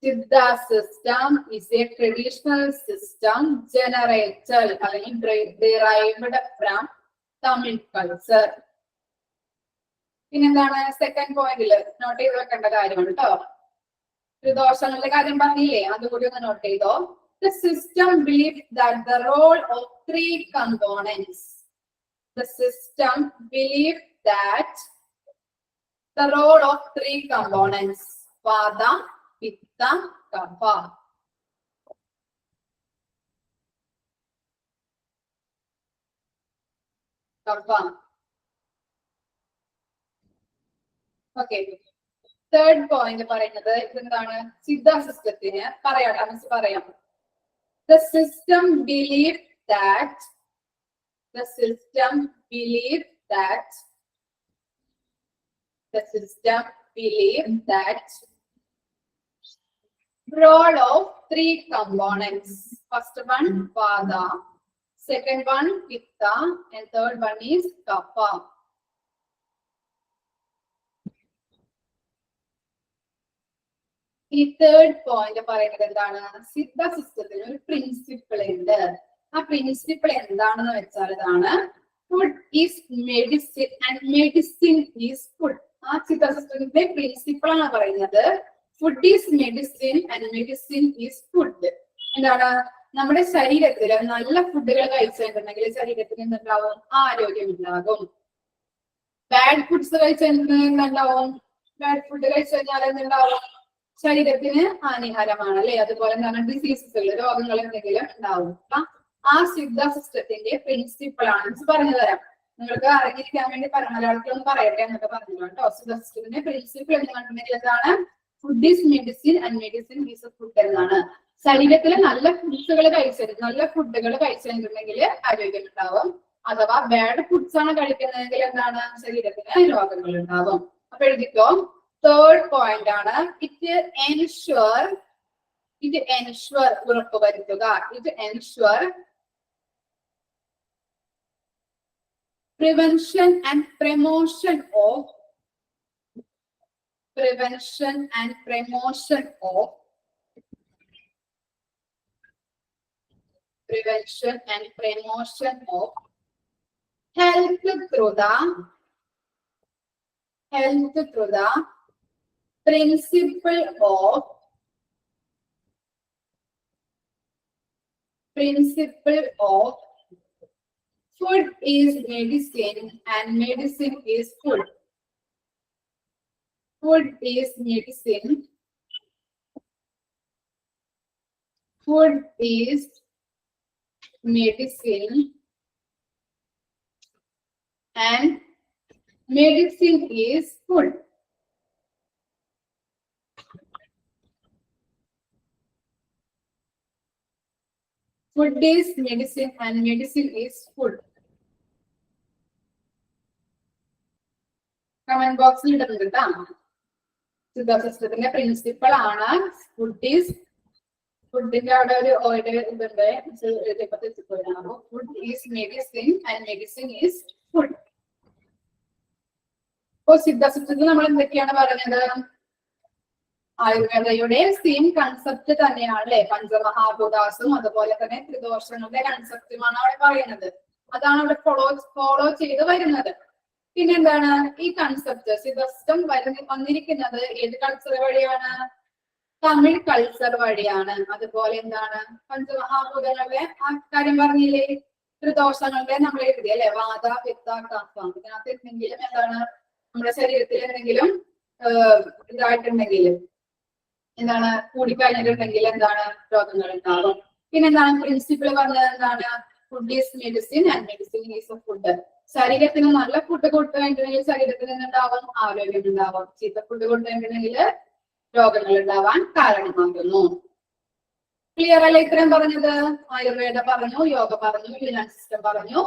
Siddha system is a traditional system generated അല്ലെങ്കിൽ derived from Tamil culture. പിന്നെന്താണ് സെക്കൻഡ് പോയിന്റില് നോട്ട് ചെയ്ത് വെക്കേണ്ട കാര്യമാണ് കേട്ടോ. ത്രിദോഷങ്ങളുടെ കാര്യം പറഞ്ഞില്ലേ, അതുകൂടി ഒന്ന് നോട്ട് ചെയ്തോ. The system believes that the role of 3 components. The system believes that the role of 3 components. Vata, Pitta, Kapha. Kapha. Okay. Third point പറയുന്നത് എന്താണ്? സിദ്ധ സിസ്റ്റത്തിന് പറയാം മിസ് പറയാം. The system believes that the system believes that role of 3 components. First one Vata, second one Pitta, and third one is Kapha. ഈ third point പറയുന്നത് എന്താണ്? സിദ്ധ സിസ്റ്റത്തിന് ഒരു പ്രിൻസിപ്പിൾ ഉണ്ട്. ആ പ്രിൻസിപ്പിൾ എന്താണെന്ന് വെച്ചാൽ ഇതാണ്: food is medicine and medicine is food. ആ സിദ്ധ സിസ്റ്റത്തിന്റെ പ്രിൻസിപ്പിൾ ആണ് പറയുന്നത് food is medicine and medicine is food. എന്താണ്? നമ്മുടെ ശരീരത്തിൽ നല്ല ഫുഡുകൾ കഴിച്ചിട്ടുണ്ടെങ്കിൽ ശരീരത്തിന് എന്തുണ്ടാവും? ആരോഗ്യം ഉണ്ടാകും. ബാഡ് ഫുഡ്സ് കഴിച്ചിട്ടുണ്ടെങ്കിൽ എന്താവും? ബാഡ് ഫുഡ് കഴിച്ചു കഴിഞ്ഞാൽ എന്തുണ്ടാവും? ശരീരത്തിന് ഹാനികരമാണ് അല്ലെ? അതുപോലെ എന്താണ്? ഡിസീസുകൾ, രോഗങ്ങൾ എന്തെങ്കിലും ഉണ്ടാവും. ആ സിദ്ധ സിസ്റ്റത്തിന്റെ പ്രിൻസിപ്പിൾ ആണ് പറഞ്ഞു തരാം. നിങ്ങൾക്ക് അറിഞ്ഞിരിക്കാൻ വേണ്ടി മലയാളത്തിലൊന്നും പറയട്ടെ എന്നൊക്കെ പറഞ്ഞു കേട്ടോ. സിദ്ധ സിസ്റ്റത്തിന്റെ പ്രിൻസിപ്പിൾ എന്ന് കണ്ടിട്ടുണ്ടെങ്കിൽ എന്താണ്? Food is medicine and medicine is A food എന്നാണ്. ശരീരത്തിൽ നല്ല ഫുഡുകൾ കഴിച്ചിട്ടുണ്ടെങ്കിൽ ആരോഗ്യം ഉണ്ടാവും. അഥവാ ബാഡ് ഫുഡ്സ് ആണ് കഴിക്കുന്നതെങ്കിൽ എന്താണ്? ശരീരത്തിന് രോഗങ്ങൾ ഉണ്ടാവും. അപ്പൊ എഴുതിക്കോ. തേർഡ് പോയിന്റ് ആണ് ഇറ്റ് എൻഷുർ ഉറപ്പുവരുത്തുക. It ensure prevention and promotion of health through the principle of food is medicine and medicine is food. Food is medicine. Food is medicine and medicine is food. Food is medicine and medicine is food. Comment ബോക്സിൽ ഇടുന്നുണ്ട് കേട്ടോ. സിദ്ധ സിസ്റ്റത്തിന്റെ principle ആണ് ഫുഡിന്റെ അവിടെ ഒരു ഇതുണ്ട്. Food is medicine and medicine is food. ഇപ്പോ സിദ്ധ സിസ്റ്റത്തിൽ നമ്മൾ എന്തൊക്കെയാണ് പറഞ്ഞത്? ആയുർവേദയുടെ സെയിം കൺസെപ്റ്റ് തന്നെയാണ് അല്ലെ? പഞ്ചമഹാഭൂതാസും അതുപോലെ തന്നെ ത്രിദോഷങ്ങളുടെ കൺസെപ്റ്റുമാണ് അവിടെ പറയുന്നത്. അതാണ് അവിടെ ഫോളോ ചെയ്ത് വരുന്നത്. പിന്നെന്താണ്? ഈ കൺസെപ്റ്റ് സിസ്റ്റം വന്നിരിക്കുന്നത് ഏത് കൾച്ചർ വഴിയാണ്? തമിഴ് കൾച്ചർ വഴിയാണ്. അതുപോലെ എന്താണ്? പഞ്ചമഹാഭൂതങ്ങളുടെ ആ കാര്യം പറഞ്ഞില്ലേ? ത്രിദോഷങ്ങളുടെ നമ്മൾ എഴുതി അല്ലെ, വാത പിത്ത കഫ. ഇതിനകത്ത് എന്തെങ്കിലും എന്താണ് നമ്മുടെ ശരീരത്തിൽ എന്തെങ്കിലും ഇതായിട്ടുണ്ടെങ്കിൽ എന്താണ് കൂടിക്കഴിഞ്ഞിട്ടുണ്ടെങ്കിൽ എന്താണ് രോഗങ്ങൾ ഉണ്ടാകും. പിന്നെ എന്താണ് പ്രിൻസിപ്പിൾ പറഞ്ഞത് എന്താണ്, food is medicine and medicine is A food. ശരീരത്തിന് നല്ല ഫുഡ് കൊടുത്തിട്ടുണ്ടെങ്കിൽ ശരീരത്തിന് ഉണ്ടാവാൻ ആരോഗ്യം ഉണ്ടാവാം. ചീത്ത ഫുഡ് കൊടുത്തിട്ടുണ്ടെങ്കിൽ രോഗങ്ങൾ ഉണ്ടാവാൻ കാരണമാകുന്നു. ക്ലിയർ അല്ലേ ഇത്രയും പറഞ്ഞത്? ആയുർവേദ പറഞ്ഞു, യോഗ പറഞ്ഞു, യുനാനി സിസ്റ്റം പറഞ്ഞു,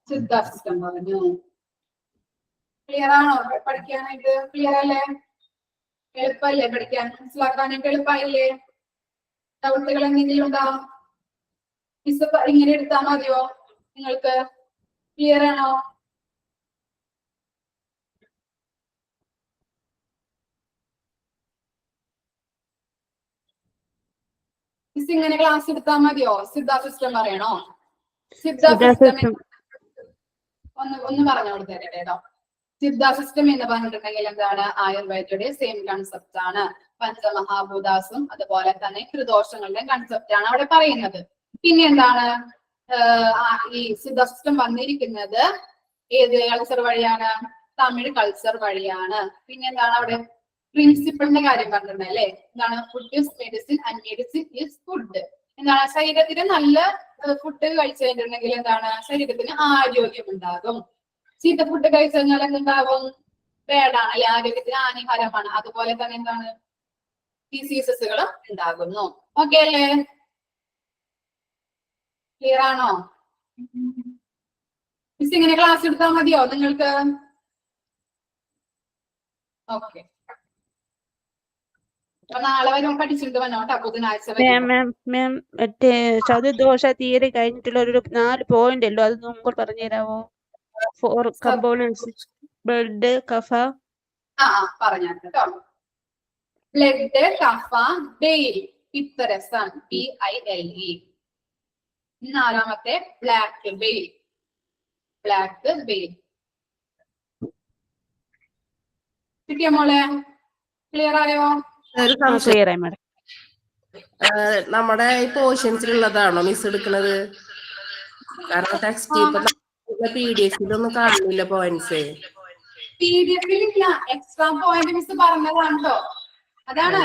സിദ്ധ സിസ്റ്റം പറഞ്ഞു. ക്ലിയർ ആണോ പഠിക്കാനായിട്ട്? ക്ലിയർ അല്ലേ? എളുപ്പല്ലേ പഠിക്കാൻ? മനസ്സിലാക്കാനായിട്ട് എളുപ്പമായില്ലേ? ഡൗട്ടുകൾ എന്തെങ്കിലും ഉണ്ടോ? മിസ് ഇങ്ങനെ എടുത്താൽ മതിയോ നിങ്ങൾക്ക്? ക്ലിയർ ആണോ? മിസ് ഇങ്ങനെ ക്ലാസ് എടുത്താൽ മതിയോ? സിദ്ധ സിസ്റ്റം പറയണോ? സിദ്ധ സിസ്റ്റം ഒന്ന് പറഞ്ഞു കൊടുത്തേരെ കേട്ടോ. സിദ്ധ സിസ്റ്റം എന്ന് പറഞ്ഞിട്ടുണ്ടെങ്കിൽ എന്താണ്, ആയുർവേദയുടെ സെയിം കൺസെപ്റ്റ് ആണ്. പഞ്ചമഹാഭൂതാസും അതുപോലെ തന്നെ ത്രിദോഷങ്ങളുടെ കൺസെപ്റ്റ് ആണ് അവിടെ പറയുന്നത്. പിന്നെ എന്താണ്, ഈ സിദ്ധ സിസ്റ്റം വന്നിരിക്കുന്നത് ഏത് കൾച്ചർ വഴിയാണ്? തമിഴ് കൾച്ചർ വഴിയാണ്. പിന്നെ എന്താണ് അവിടെ പ്രിൻസിപ്പിളിന്റെ കാര്യം പറഞ്ഞിട്ടുണ്ട് അല്ലെ, എന്താണ് food is medicine and medicine is food. എന്താണ് ശരീരത്തിന് നല്ല ഫുഡ് കഴിച്ചു കഴിഞ്ഞിട്ടുണ്ടെങ്കിൽ എന്താണ് ശരീരത്തിന് ആരോഗ്യം ഉണ്ടാകും. ചീത്ത ഫുഡ് കഴിച്ചു കഴിഞ്ഞാൽ എന്തുണ്ടാവും? ബേഡാണ് അല്ലെ, ആരോഗ്യത്തിന് ഹാനികരമാണ്. അതുപോലെ തന്നെ എന്താണ് ഡിസീസസുകളും ഉണ്ടാകുന്നു. ഓക്കെ അല്ലേ? ക്ലിയർ ആണോ? മിസ് ഇങ്ങനെ ക്ലാസ് എടുത്താൽ മതിയോ നിങ്ങൾക്ക്? ഓക്കെ, അപ്പൊ നാളെ വരും പഠിച്ചിട്ട് വന്നോട്ടോ, ബുധനാഴ്ച മറ്റേ ചതുർദോഷ തിയറി കഴിഞ്ഞിട്ടുള്ള ഒരു 4 പോയിന്റ് ഉണ്ടോ, അത് നമുക്ക് പറഞ്ഞു തരാമോ? 4 കമ്പോണൻസ്, ബ്ലഡ്, കഫ. പറഞ്ഞോ. ബ്ലഡ്, കഫ, ബെയിൽ, പിത്തരസം, BILE. നാലാമത്തെ ബ്ലാക്ക് ബെയിൽ. ബ്ലാക്ക് ബെയിൽ കിട്ടിയ മോളെ? ക്ലിയർ ആയോ? ക്ലിയർ ആയി മാഡം. നമ്മുടെ ഈ പോർഷൻസിലുള്ളതാണോ മിസ് എടുക്കുന്നത്? കാരണം ടെക്സ്റ്റ് PDF-ലൊന്നും കാണുന്നില്ല പോയിന്റ്സ്. PDF-ൽ ഇല്ല, എക്സ്ട്രാ പോയിന്റ് മിസ് പറഞ്ഞതാണ് കേട്ടോ. അതാണ്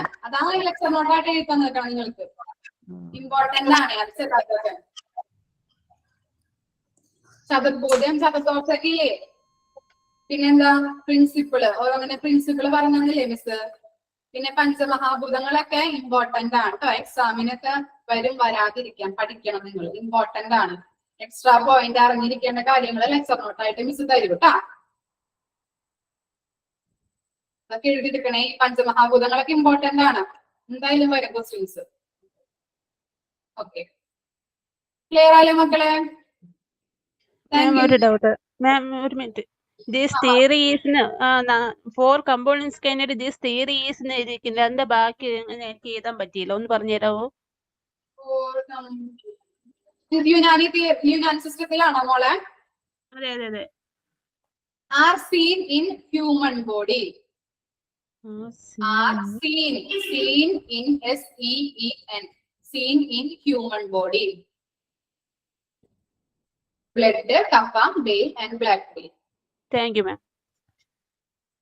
ലെക്ചർ നോട്ടായിട്ട് എഴുതാൻ നിൽക്കണം നിങ്ങൾക്ക്. ഇമ്പോർട്ടന്റ് ആണ് അത് ചെറുതൊക്കെ. ചതുർഭുജം, ചതുർദോഷക്കില്ലേ? പിന്നെന്താ പ്രിൻസിപ്പിള്, ഓരോങ്ങനെ പ്രിൻസിപ്പിള് പറഞ്ഞില്ലേ മിസ്? പിന്നെ പഞ്ചമഹാഭൂതങ്ങളൊക്കെ ഇമ്പോർട്ടന്റ് ആണ് കേട്ടോ. എക്സാമിനൊക്കെ വരും, വരാതിരിക്കാൻ പഠിക്കണം നിങ്ങൾ. ഇമ്പോർട്ടന്റ് ആണ്. എക്സ്ട്രാ പോയിന്റ് അറിഞ്ഞിരിക്കേണ്ട കാര്യങ്ങൾ ലെക്ചർ നോട്ടായിട്ട് മിസ് തരും കേട്ടോ. അതൊക്കെ എഴുതിയെടുക്കണേ. ഈ പഞ്ചമഹാഭൂതങ്ങളൊക്കെ ഇമ്പോർട്ടന്റ് ആണ്, എന്തായാലും വരും ക്വസ്റ്റ്യൻസ്. ഓക്കെ, ക്ലിയർ ആയോ മക്കളെ? ഒരു ഡൗട്ട് മാം, ഒരു minute. This theory is 4 components കഴിഞ്ഞിട്ട് ദിസ് തിയറി ഈസ് എഴുതിയിരിക്കില്ല, എന്താ ബാക്കി എനിക്ക് എഴുതാൻ പറ്റിയില്ല, ഒന്ന് പറഞ്ഞു തരാമോ? യുനാനി സിസ്റ്റത്തിലാണോ മോളെ? അതെ അതെ അതെ. Are seen in human body. Are seen, seen in SEEN, seen in human body. Blood, kapha, bile and black bile. Thank you ma'am.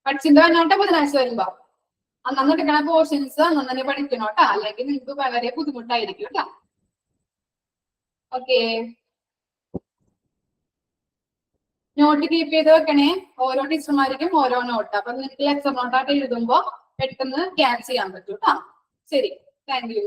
പഠിച്ചിട്ട് വന്നോട്ടെ ബുധനാഴ്ച വരുമ്പോ. അന്നു എടുക്കണ പോർഷൻസ് അന്നു തന്നെ പഠിക്കണോട്ടാ, അല്ലെങ്കിൽ നിങ്ങൾക്ക് വളരെ ബുദ്ധിമുട്ടായിരിക്കും കേട്ടോ. ഓക്കെ, നോട്ട് കീപ്പ് ചെയ്ത് വെക്കണേ. ഓരോ ടീച്ചർമാർക്കും ഓരോ നോട്ട്. അപ്പൊ നിങ്ങൾക്ക് ലെക്ചർ നോട്ടായിട്ട് എഴുതുമ്പോ പെട്ടെന്ന് ക്യാച്ച് ചെയ്യാൻ പറ്റും കേട്ടോ. ശരി, താങ്ക് യു.